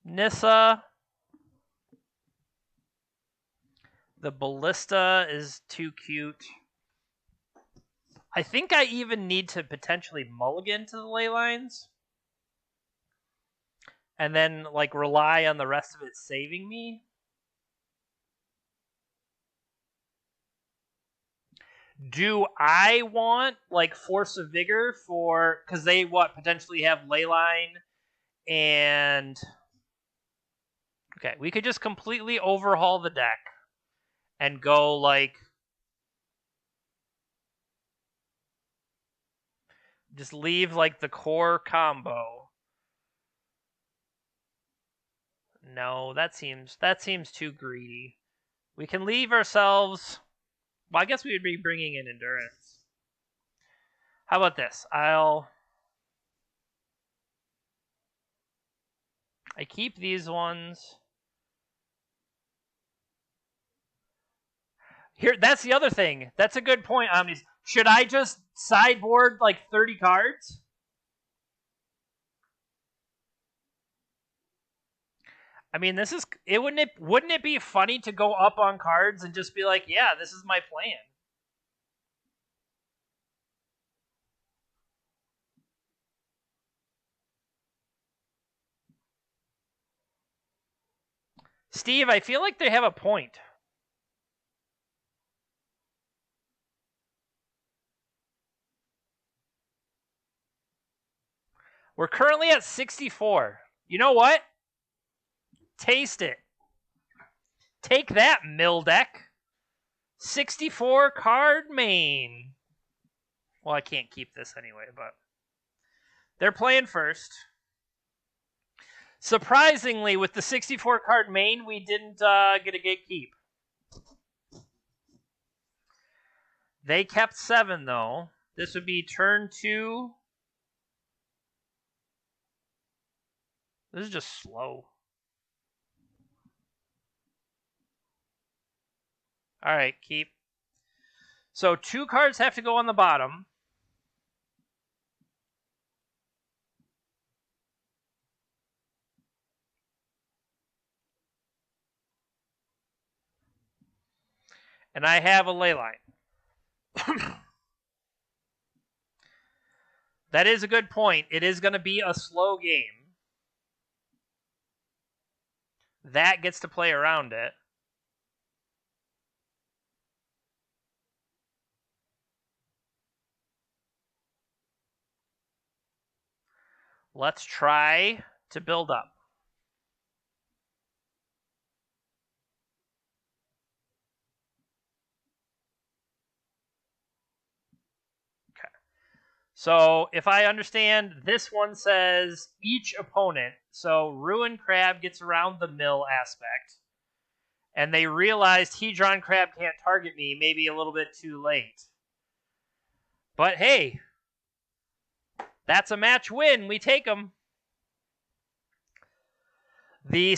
Nissa. The Ballista is too cute. I think I even need to potentially mulligan to the ley lines. And then, like, rely on the rest of it saving me. Do I want, like, Force of Vigor for... Because they, potentially have Leyline and... Okay, we could just completely overhaul the deck and go, like... Just leave, like, the core combo. No, that seems too greedy. We can leave ourselves... Well, I guess we would be bringing in Endurance. How about this? I keep these ones. Here, that's the other thing. That's a good point, Omnis. Should I just sideboard like 30 cards? I mean, wouldn't it be funny to go up on cards and just be like, yeah, this is my plan. Steve, I feel like they have a point. We're currently at 64. You know what? Taste it. Take that, Mildeck. 64 card main. Well, I can't keep this anyway, but they're playing first. Surprisingly, with the 64 card main, we didn't get a gatekeep. They kept 7, though. This would be turn 2. This is just slow. All right, keep. So 2 cards have to go on the bottom. And I have a ley line. That is a good point. It is going to be a slow game. That gets to play around it. Let's try to build up. Okay. So if I understand, this one says each opponent. So Ruin Crab gets around the mill aspect. And they realized Hedron Crab can't target me, maybe a little bit too late. But hey, that's a match win. We take them. The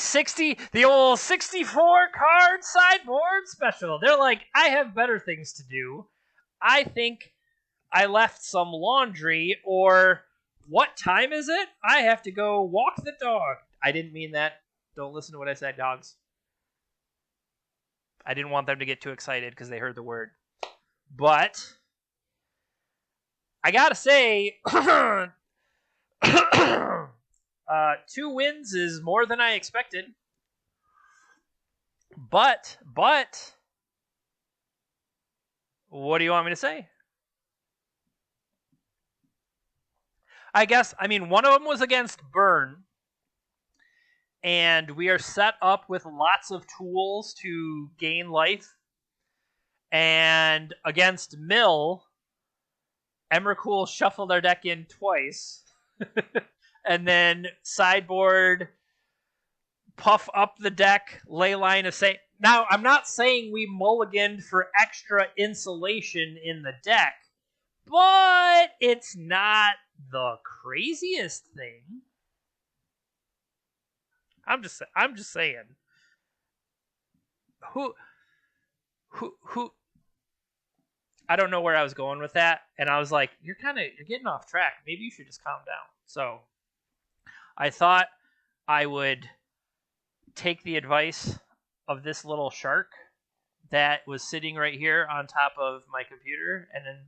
old 64 card sideboard special. They're like, I have better things to do. I think I left some laundry, or what time is it? I have to go walk the dog. I didn't mean that. Don't listen to what I said, dogs. I didn't want them to get too excited because they heard the word. But I gotta say, 2 wins is more than I expected. But, what do you want me to say? I guess, one of them was against Burn, and we are set up with lots of tools to gain life. And against Mill, Emrakul shuffled our deck in twice. And then sideboard, puff up the deck, ley line of say. Now, I'm not saying we mulliganed for extra insulation in the deck, but it's not the craziest thing. I'm just saying. Who I don't know where I was going with that, and I was like, you're getting off track. Maybe you should just calm down. So I thought I would take the advice of this little shark that was sitting right here on top of my computer, and then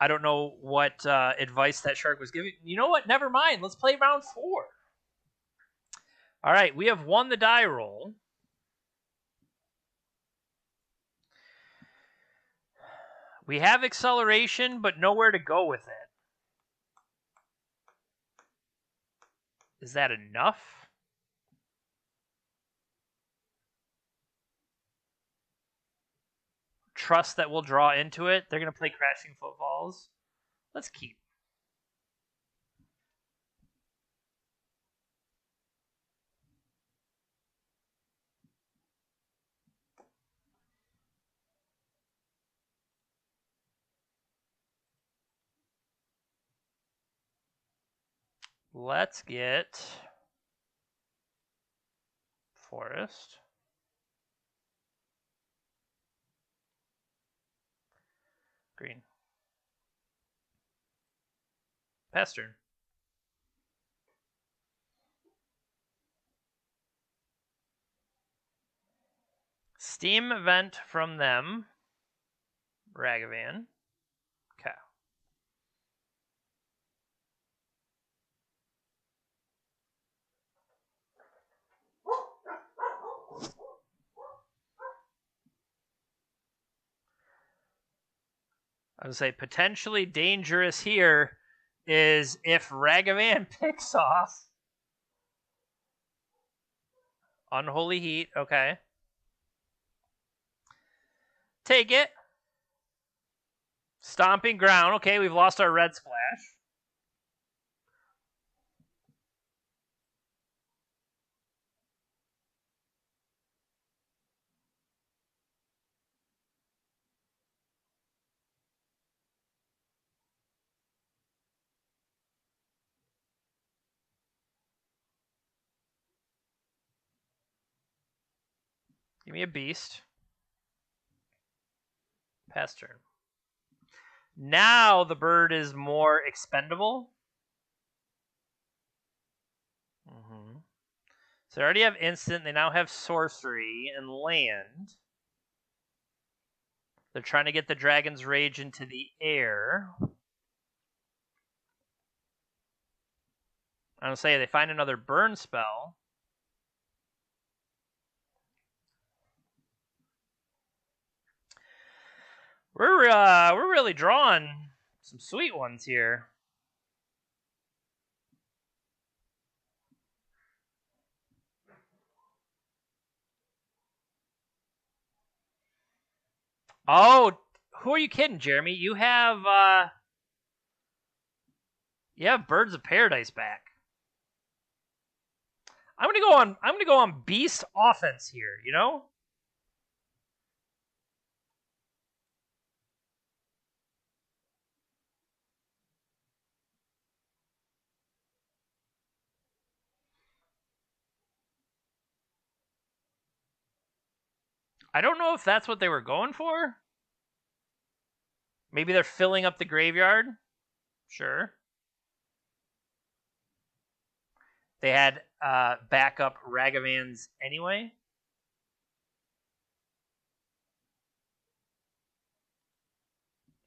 I don't know what advice that shark was giving. You know what? Never mind. Let's play round 4. All right, we have won the die roll. We have acceleration, but nowhere to go with it. Is that enough? Trust that we'll draw into it. They're going to play Crashing Footfalls. Let's keep. Let's get Forest. Green. Pass turn. Steam event from them. Ragavan. Okay. I would say potentially dangerous here is if Ragavan picks off Unholy Heat. Okay. Take it. Stomping Ground. Okay, we've lost our red splash. Give me a beast. Pass turn. Now the bird is more expendable. Mm-hmm. So they already have instant. They now have sorcery and land. They're trying to get the Dragon's Rage into the air. I'm going to say they find another burn spell. We're really drawing some sweet ones here. Oh, who are you kidding, Jeremy? You have Birds of Paradise back. I'm gonna go on beast offense here, you know? I don't know if that's what they were going for. Maybe they're filling up the graveyard. Sure. They had backup Ragavans anyway.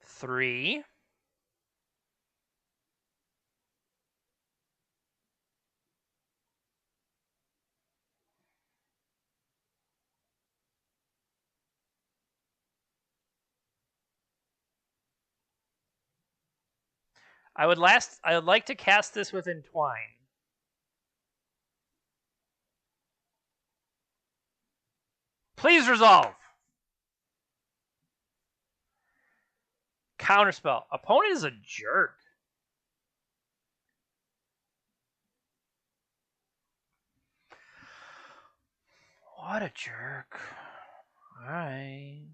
Three. I would like to cast this with Entwine. Please resolve. Counterspell. Opponent is a jerk. What a jerk. Alright.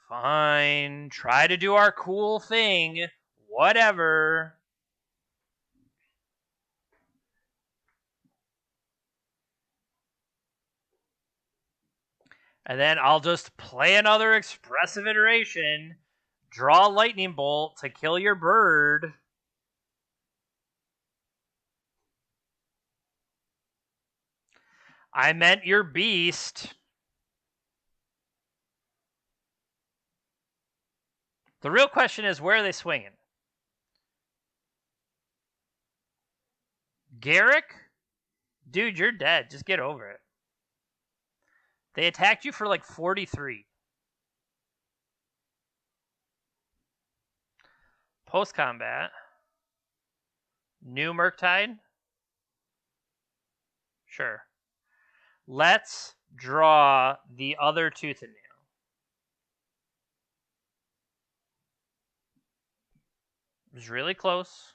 Fine. Try to do our cool thing. Whatever. And then I'll just play another expressive iteration. Draw a lightning bolt to kill your bird. I meant your beast. The real question is, where are they swinging? Garrick? Dude, you're dead. Just get over it. They attacked you for like 43. Post-combat. New Murktide? Sure. Let's draw the other Tooth and Nail. It was really close.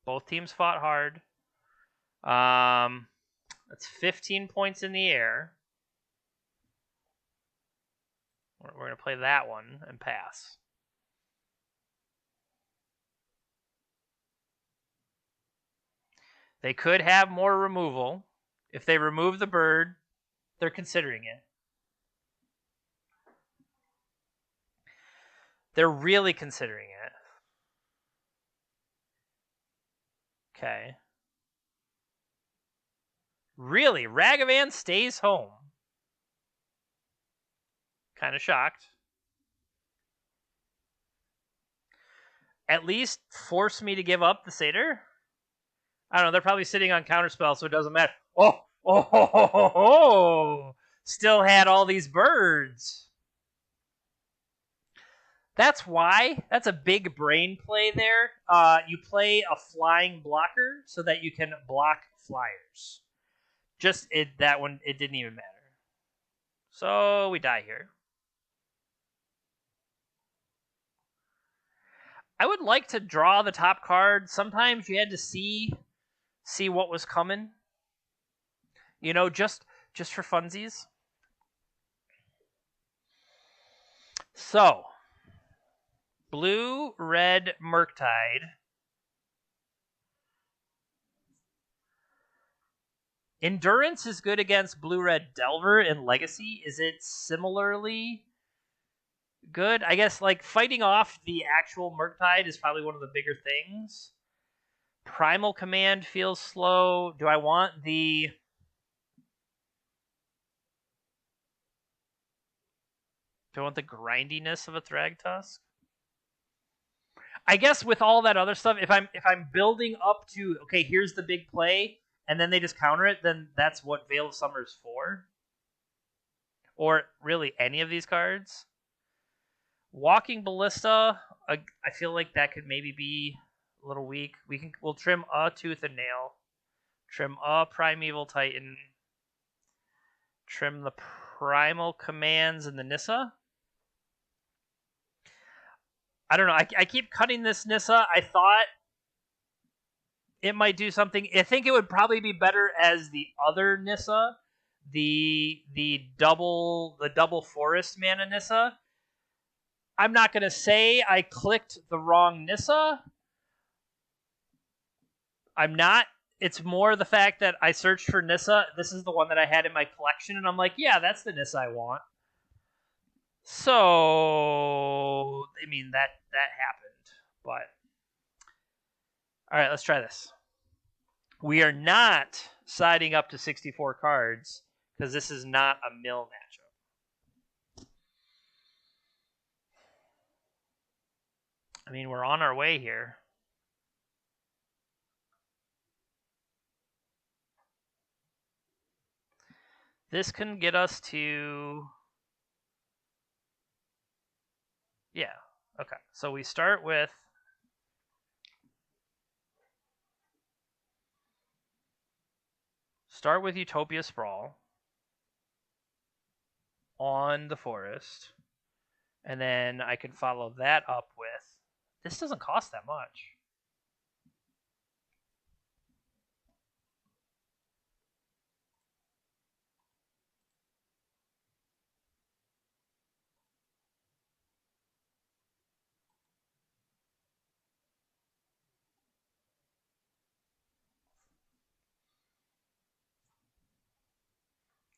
Both teams fought hard. That's 15 points in the air. We're going to play that one and pass. They could have more removal. If they remove the bird, they're considering it. They're really considering it. Okay. Really? Ragavan stays home. Kind of shocked. At least force me to give up the Satyr? I don't know. They're probably sitting on counterspell, so it doesn't matter. Oh! Still had all these birds. That's why. That's a big brain play there. You play a flying blocker so that you can block flyers. That one, it didn't even matter. So we die here. I would like to draw the top card. Sometimes you had to see what was coming. You know, just for funsies. So, blue, red, Murktide. Endurance is good against blue-red Delver in Legacy. Is it similarly good? I guess, like, fighting off the actual Murktide is probably one of the bigger things. Primal Command feels slow. Do I want the... Do I want the grindiness of a Thragtusk? I guess with all that other stuff, if I'm building up to, okay, here's the big play, and then they just counter it, then that's what Veil of Summer is for. Or really any of these cards. Walking Ballista, I feel like that could maybe be a little weak. We'll trim a Tooth and Nail, trim a Primeval Titan, trim the Primal Commands and the Nissa. I don't know. I keep cutting this Nissa. I thought it might do something. I think it would probably be better as the other Nissa, the double forest mana Nissa. I'm not gonna say I clicked the wrong Nissa. I'm not. It's more the fact that I searched for Nissa. This is the one that I had in my collection, and I'm like, yeah, that's the Nissa I want. So, I mean, that happened. But, all right, let's try this. We are not siding up to 64 cards because this is not a mill matchup. I mean, we're on our way here. This can get us to... Yeah, okay. So we start with... Utopia Sprawl on the forest. And then I can follow that up with... This doesn't cost that much.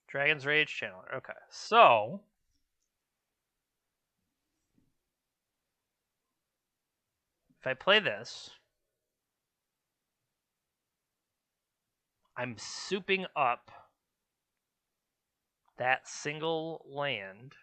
Dragon's Rage Channeler. Okay, so... If I play this, I'm souping up that single land.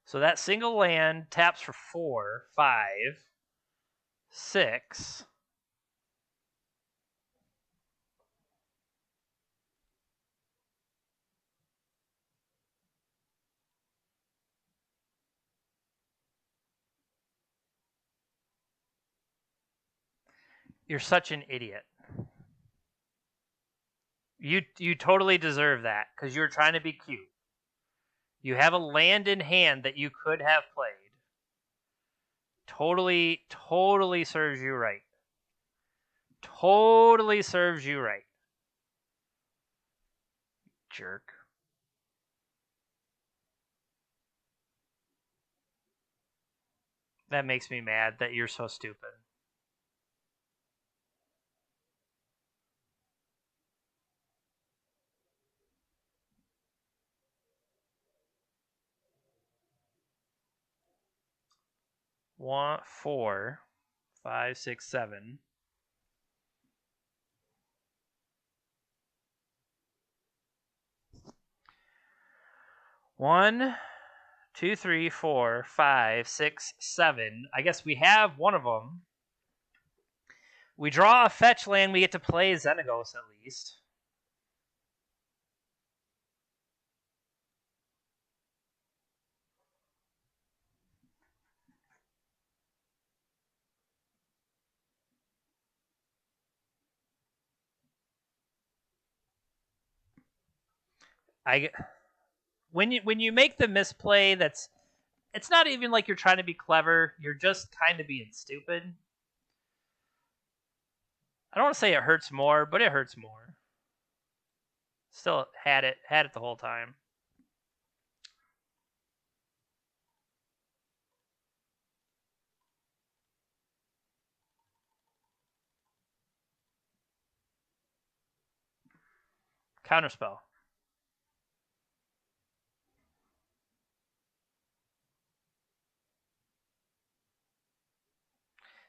So that single land taps for 4, 5, 6. You're such an idiot. You totally deserve that because you're trying to be cute. You have a land in hand that you could have played. Totally serves you right. Totally serves you right. Jerk. That makes me mad that you're so stupid. One, 4, 5, 6, 7. 1, 2, 3, 4, 5, 6, 7. I guess we have one of them. We draw a fetch land. We get to play Xenagos at least. When you make the misplay, it's not even like you're trying to be clever. You're just kind of being stupid. I don't want to say it hurts more, but it hurts more. Still had it the whole time. Counterspell.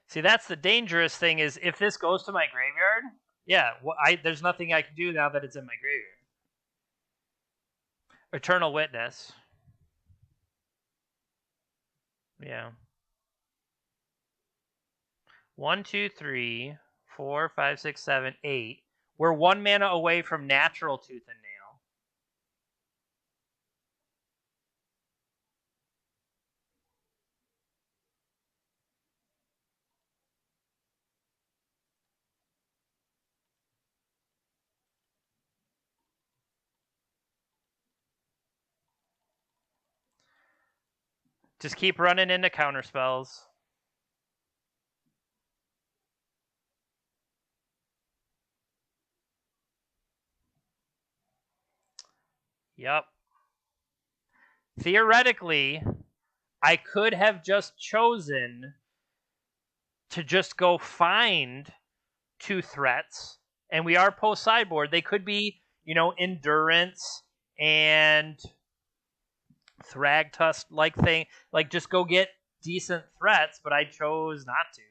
See, that's the dangerous thing is if this goes to my graveyard, yeah, there's nothing I can do now that it's in my graveyard. Eternal Witness. Yeah. 1, 2, 3, 4, 5, 6, 7, 8. We're 1 mana away from natural Tooth and Nail. Just keep running into counter spells. Yep. Theoretically, I could have just chosen to just go find 2 threats, and we are post sideboard. They could be, endurance and Thragtusk like thing, like just go get decent threats, but I chose not to.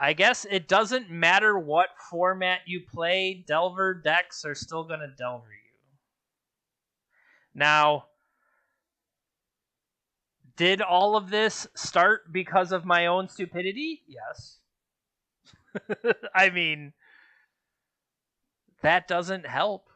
I guess it doesn't matter what format you play, Delver decks are still going to Delver you. Now, did all of this start because of my own stupidity? Yes. I mean, that doesn't help.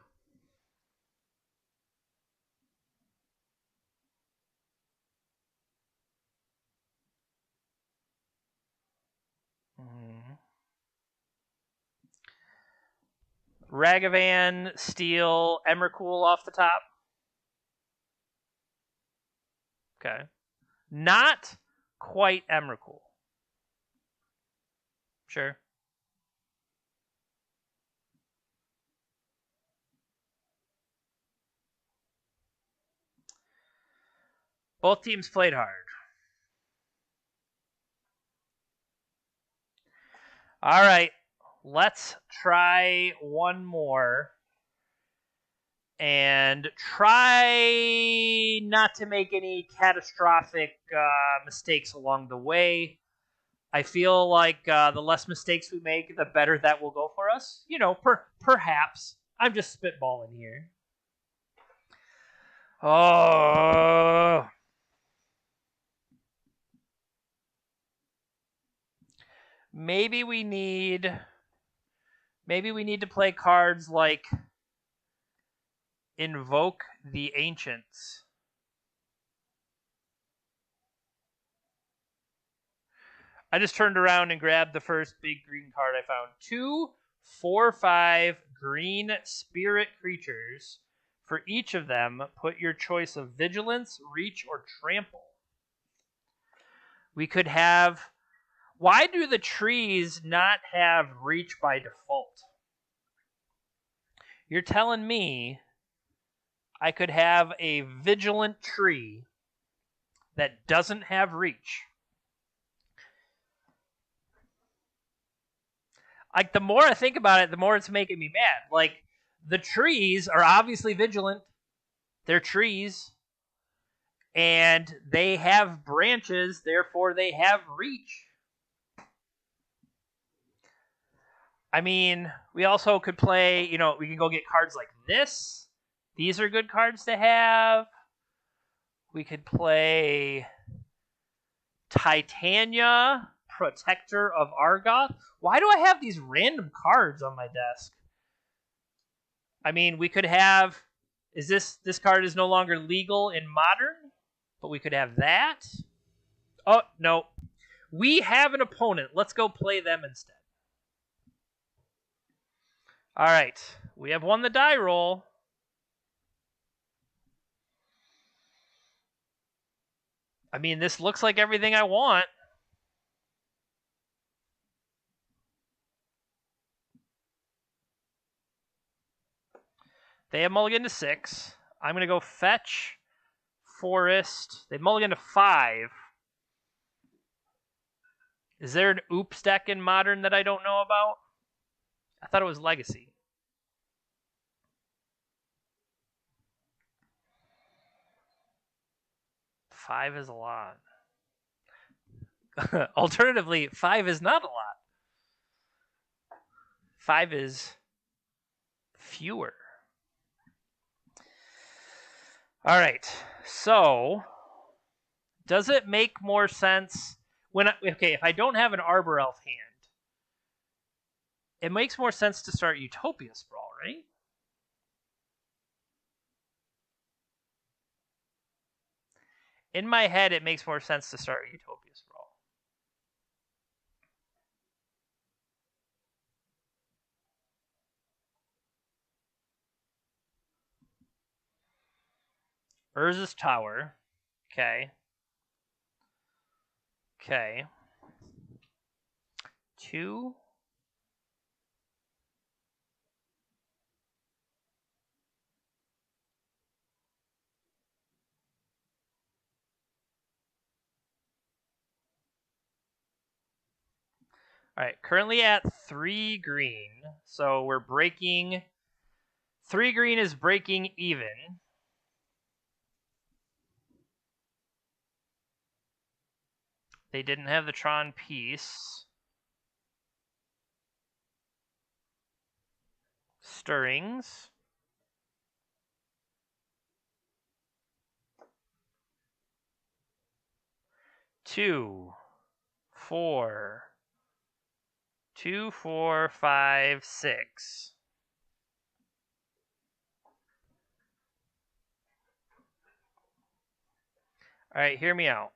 Ragavan, Steel, Emrakul off the top. Okay. Not quite Emrakul. Sure. Both teams played hard. All right. Let's try one more. And try not to make any catastrophic mistakes along the way. I feel like the less mistakes we make, the better that will go for us. Perhaps. I'm just spitballing here. Oh. Maybe we need to play cards like Invoke the Ancients. I just turned around and grabbed the first big green card I found. 2, 4, 5 green spirit creatures. For each of them, put your choice of Vigilance, Reach, or Trample. We could have... Why do the trees not have Reach by default? You're telling me I could have a Vigilant tree that doesn't have Reach. Like, the more I think about it, the more it's making me mad. Like, the trees are obviously vigilant. They're trees. And they have branches, therefore they have reach. I mean, we also could play, we can go get cards like this. These are good cards to have. We could play Titania, Protector of Argoth. Why do I have these random cards on my desk? I mean, we could have... This card is no longer legal in Modern, but we could have that. Oh, no. We have an opponent. Let's go play them instead. All right. We have won the die roll. I mean, this looks like everything I want. They have mulligan to 6. I'm going to go fetch, forest. They mulligan to 5. Is there an oops deck in Modern that I don't know about? I thought it was Legacy. Five is a lot. Alternatively, 5 is not a lot. 5 is fewer. All right. So, does it make more sense if I don't have an Arbor Elf hand, it makes more sense to start Utopia Sprawl, right? In my head, it makes more sense to start Utopia Sprawl. Urza's Tower. Okay. 2. All right, currently at 3 green. So we're breaking. 3 green is breaking even. They didn't have the Tron piece. Stirrings. Two, 4, 2, 4, 5, 6. All right, hear me out.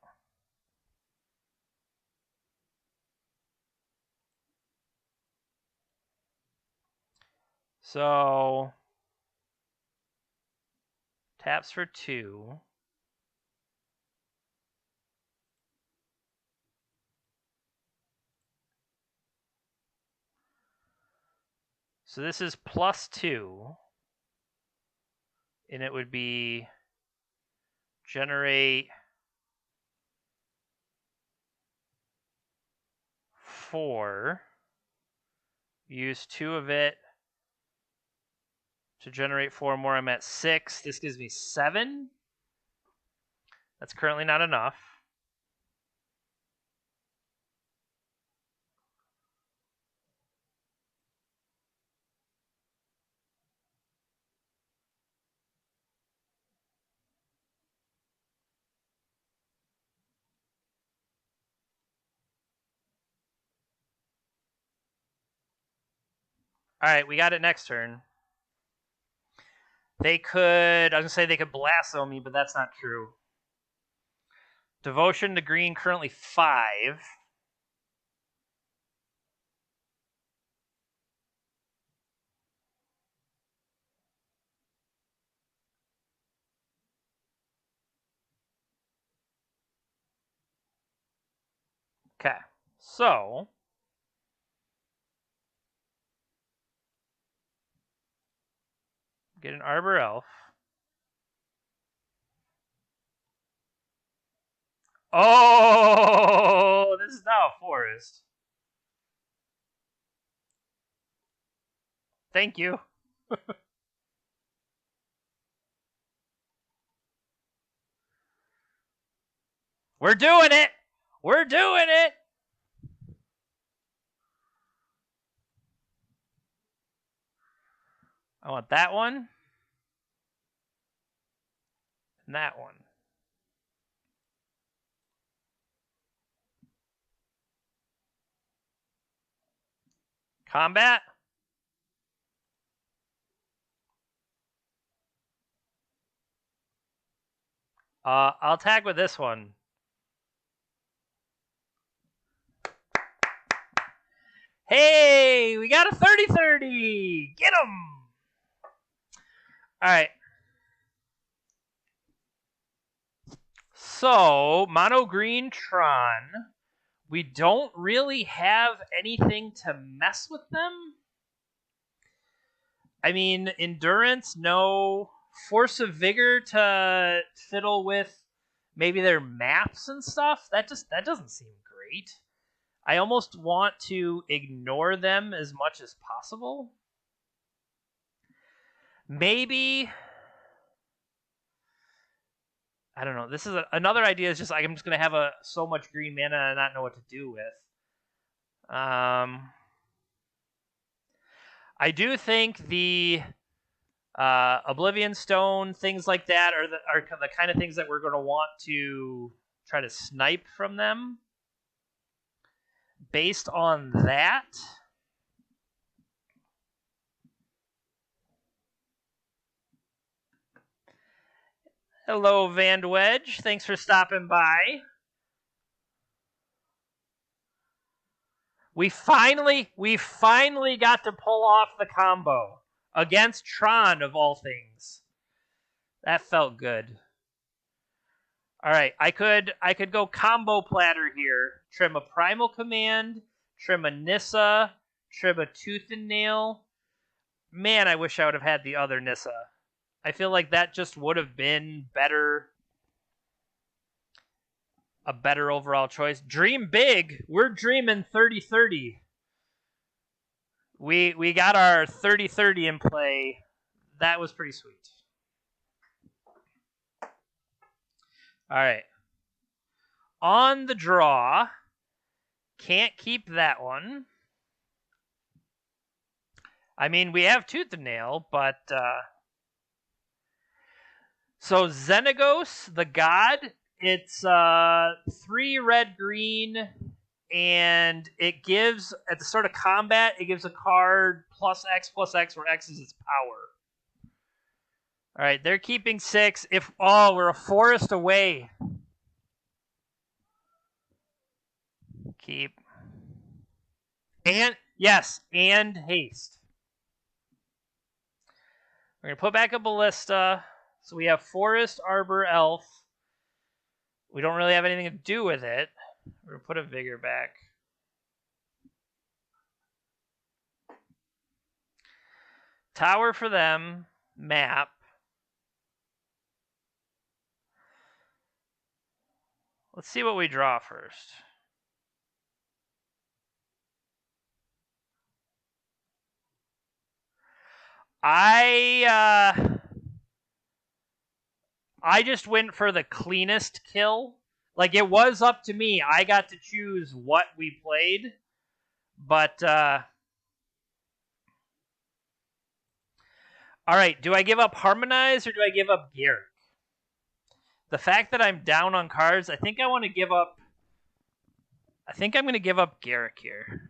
So, taps for 2. So this is +2. And it would be generate 4. Use 2 of it to generate 4 more. I'm at 6. This gives me 7. That's currently not enough. All right, we got it next turn. They could, I was going to say they could Blasto me, but that's not true. Devotion to green, currently 5. Okay, so get an Arbor Elf. Oh, this is now a forest. Thank you. We're doing it. We're doing it. I want that one. And that one. Combat. I'll tag with this one. Hey, we got a 30-30. Get him. All right. So, mono green Tron. We don't really have anything to mess with them. I mean, endurance, no. Force of Vigor to fiddle with maybe their maps and stuff. That doesn't seem great. I almost want to ignore them as much as possible. Maybe, I don't know. This is another idea. Is just like I'm just gonna have so much green mana and not know what to do with. I do think the Oblivion Stone, things like that, are the kind of things that we're going to want to try to snipe from them. Based on that, hello, Vandwedge. Thanks for stopping by. We finally got to pull off the combo against Tron, of all things. That felt good. All right, I could go combo platter here. Trim a Primal Command, trim a Nissa, trim a Tooth and Nail. Man, I wish I would have had the other Nissa. I feel like that just would have been better. A better overall choice. Dream big. We're dreaming 30-30. We got our 30-30 in play. That was pretty sweet. All right. On the draw. Can't keep that one. I mean, we have Tooth and Nail, but... So, Xenagos, the God, it's 3 red-green, and it gives, at the start of combat, it gives a card +X, where X is its power. All right, they're keeping 6. We're a forest away. Keep. And, yes, and haste. We're going to put back a Ballista. So we have Forest, Arbor, Elf. We don't really have anything to do with it. We're going to put a Vigor back. Tower for them. Map. Let's see what we draw first. I just went for the cleanest kill. Like, it was up to me. I got to choose what we played. But, alright, do I give up Harmonize or do I give up Garrick? The fact that I'm down on cards, I think I want to give up... I think I'm going to give up Garrick here.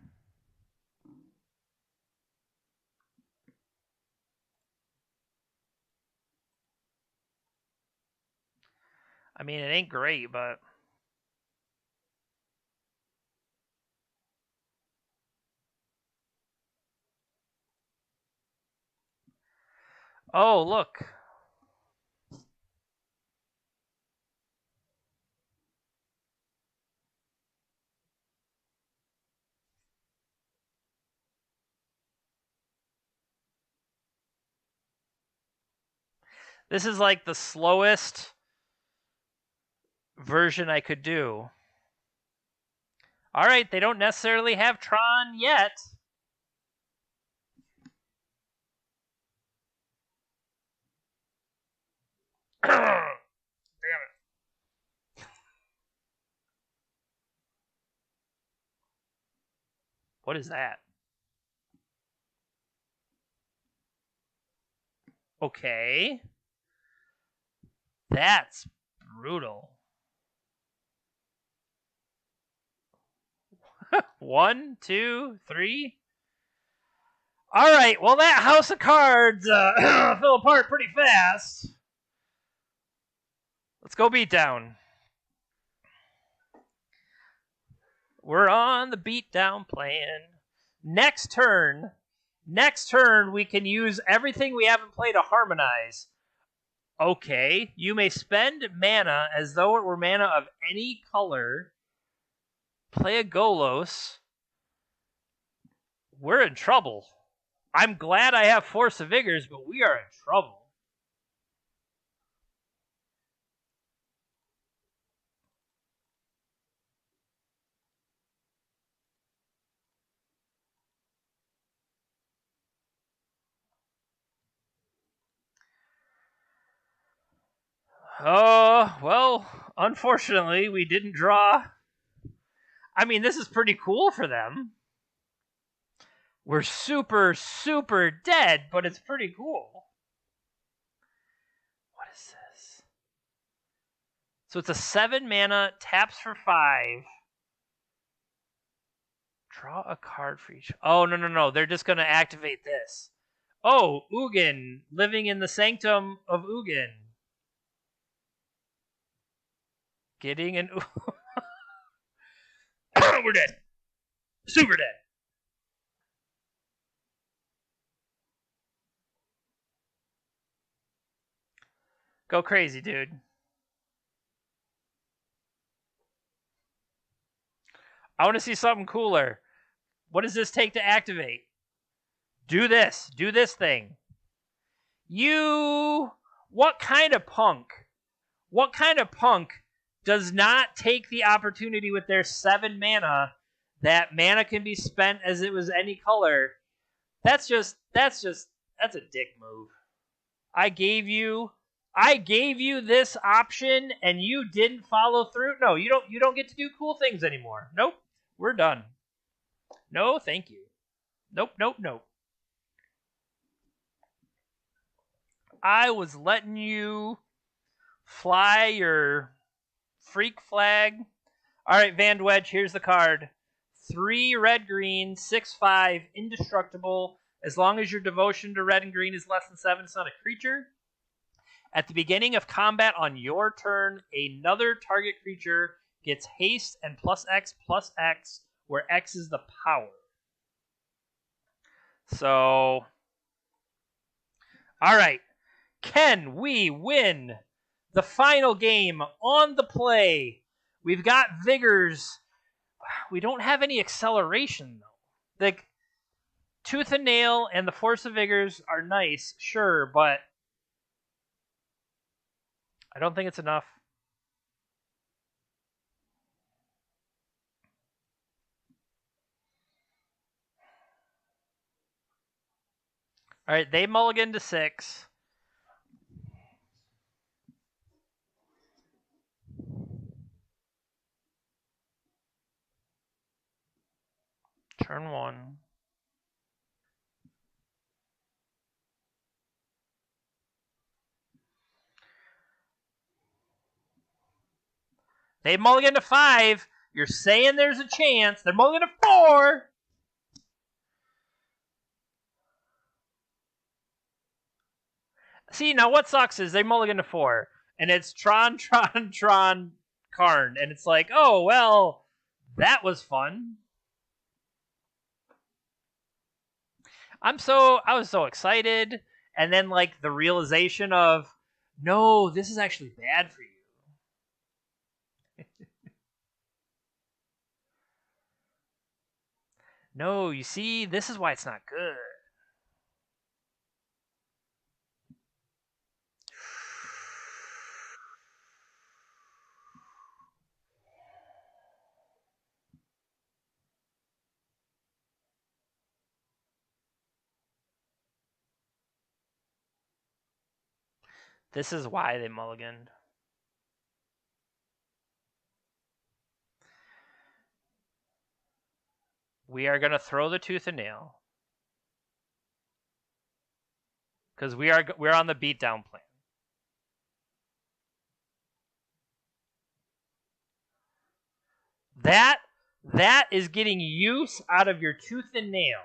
I mean, it ain't great, but... Oh, look. This is like the slowest version I could do. Alright, they don't necessarily have Tron yet. Damn it. What is that? Okay. That's brutal. 1, 2, 3. All right. Well, that house of cards fell apart pretty fast. Let's go beatdown. We're on the beatdown plan. Next turn, we can use everything we haven't played to harmonize. Okay, you may spend mana as though it were mana of any color. Play a Golos. We're in trouble. I'm glad I have Force of Vigors, but we are in trouble. Oh, well, unfortunately, we didn't draw. I mean, this is pretty cool for them. We're super, super dead, but it's pretty cool. What is this? So it's a 7 mana, taps for 5. Draw a card for each. Oh, no. They're just going to activate this. Oh, Ugin, living in the sanctum of Ugin. Getting an. We're dead. Super dead. Go crazy, dude. I want to see something cooler. What does this take to activate? Do this. Do this thing. You. What kind of punk? What kind of punk does not take the opportunity with their 7 mana? That mana can be spent as it was any color. That's a dick move. I gave you this option and you didn't follow through. No, you don't get to do cool things anymore. Nope. We're done. No, thank you. Nope. I was letting you fly your freak flag. All right, Van Wedge, here's the card. 3 red green, 6/5, indestructible. As long as your devotion to red and green is less than 7, it's not a creature. At the beginning of combat on your turn, another target creature gets haste and +X, where X is the power. So, all right. Can we win the final game on the play? We've got Vigors. We don't have any acceleration, though. Like, Tooth and Nail and the Force of Vigors are nice, sure, but I don't think it's enough. All right, they mulligan to 6. Turn 1. They mulligan to 5. You're saying there's a chance. They're mulligan to 4. See, now what sucks is they mulligan to 4. And it's Tron, Karn. And it's like, oh, well, that was fun. I was so excited. And then, like, the realization of, no, this is actually bad for you. No, you see, this is why it's not good. This is why they mulliganed. We are going to throw the Tooth and Nail. Because we're on the beatdown plan. That is getting use out of your Tooth and Nail.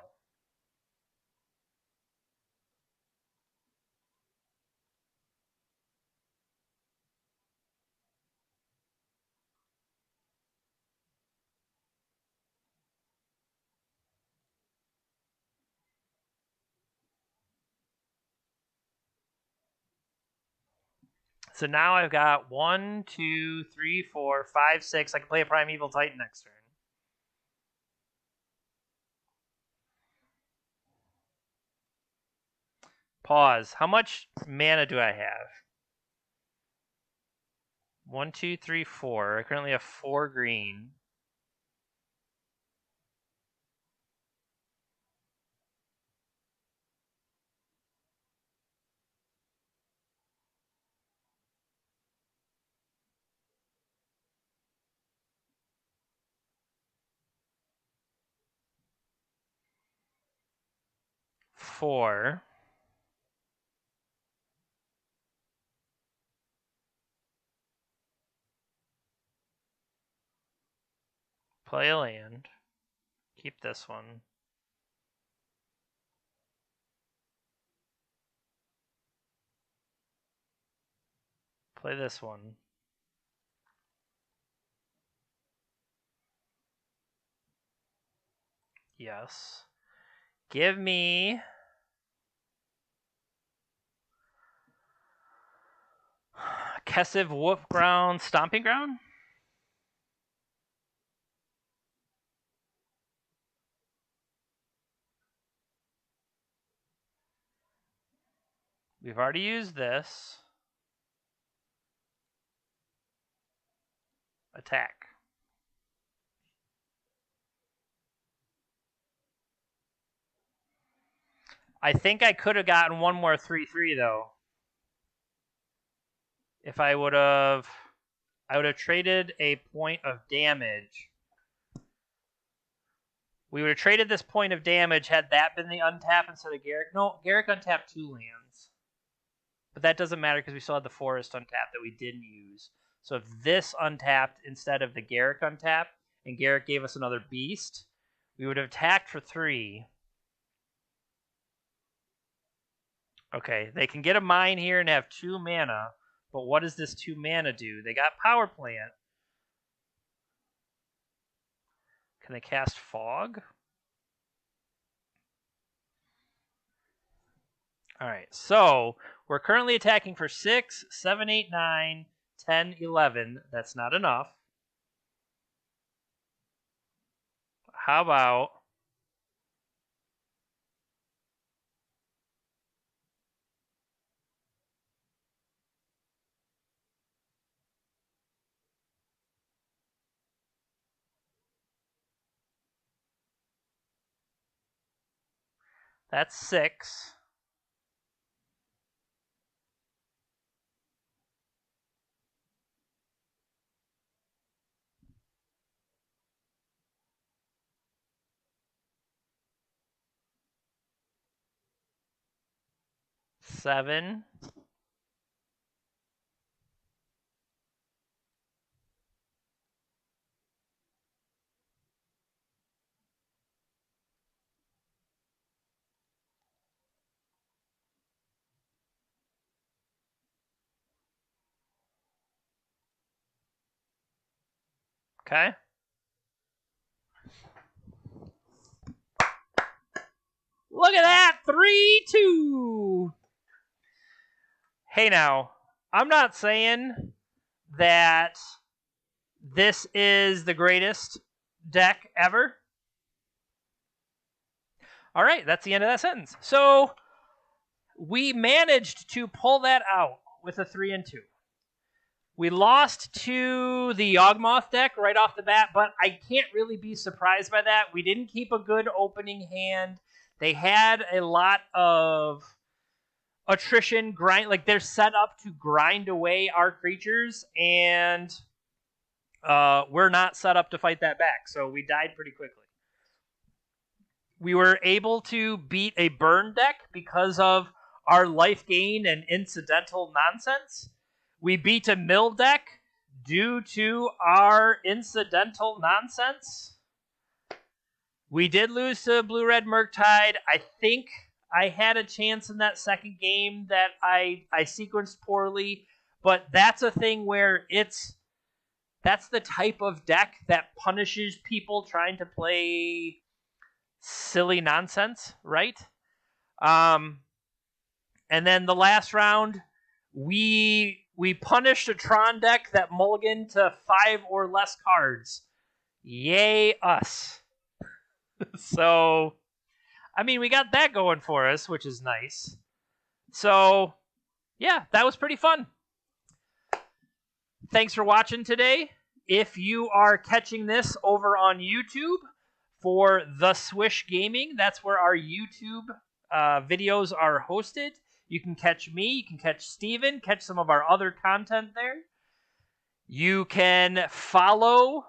So now I've got 1, 2, 3, 4, 5, 6. I can play a Primeval Titan next turn. Pause. How much mana do I have? 1, 2, 3, 4. I currently have 4 green. 4. Play a land. Keep this one. Play this one. Yes. Give me Kessiv Wolf Ground Stomping Ground? We've already used this. Attack. I think I could have gotten one more 3/3 though. If I would have traded a point of damage. We would have traded this point of damage had that been the untap instead of Garrick. No, Garrick untapped 2 lands. But that doesn't matter because we still had the forest untapped that we didn't use. So if this untapped instead of the Garrick untap, and Garrick gave us another beast, we would have attacked for 3. Okay, they can get a mine here and have 2 mana, but what does this 2 mana do? They got Power Plant. Can they cast Fog? Alright, so we're currently attacking for 6, 7, 8, 9, 10, 11. That's not enough. How about... That's 6. Seven. Okay. Look at that! 3-2! Hey now, I'm not saying that this is the greatest deck ever. All right, that's the end of that sentence. So we managed to pull that out with a 3-2. We lost to the Yawgmoth deck right off the bat, but I can't really be surprised by that. We didn't keep a good opening hand. They had a lot of attrition, grind, like they're set up to grind away our creatures, and we're not set up to fight that back, so we died pretty quickly. We were able to beat a burn deck because of our life gain and incidental nonsense. We beat a mill deck due to our incidental nonsense. We did lose to Blue-Red Murktide. I think I had a chance in that second game that I sequenced poorly, but that's a thing where that's the type of deck that punishes people trying to play silly nonsense, right? And then the last round, we punished a Tron deck that mulliganed to 5 or less cards. Yay us. So, I mean, we got that going for us, which is nice. So, yeah, that was pretty fun. Thanks for watching today. If you are catching this over on YouTube for The Swish Gaming, that's where our YouTube videos are hosted. You can catch me, you can catch Steven, catch some of our other content there. You can follow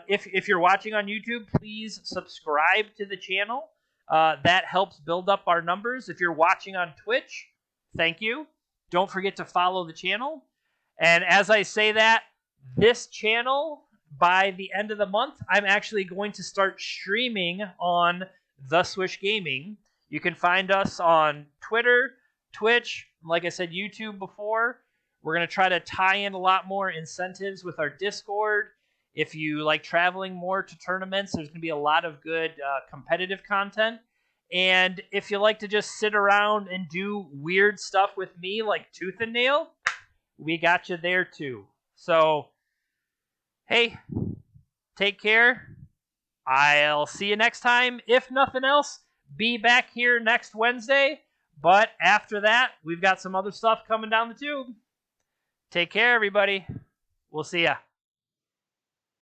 if you're watching on YouTube, please subscribe to the channel. That helps build up our numbers. If you're watching on Twitch, thank you. Don't forget to follow the channel. And as I say that, this channel, by the end of the month, I'm actually going to start streaming on The Swish Gaming. You can find us on Twitter, Twitch, like I said, YouTube before. We're going to try to tie in a lot more incentives with our Discord. If you like traveling more to tournaments, there's going to be a lot of good competitive content. And if you like to just sit around and do weird stuff with me, like Tooth and Nail, we got you there too. So, hey, take care. I'll see you next time. If nothing else, be back here next Wednesday. But after that, we've got some other stuff coming down the tube. Take care, everybody. We'll see ya.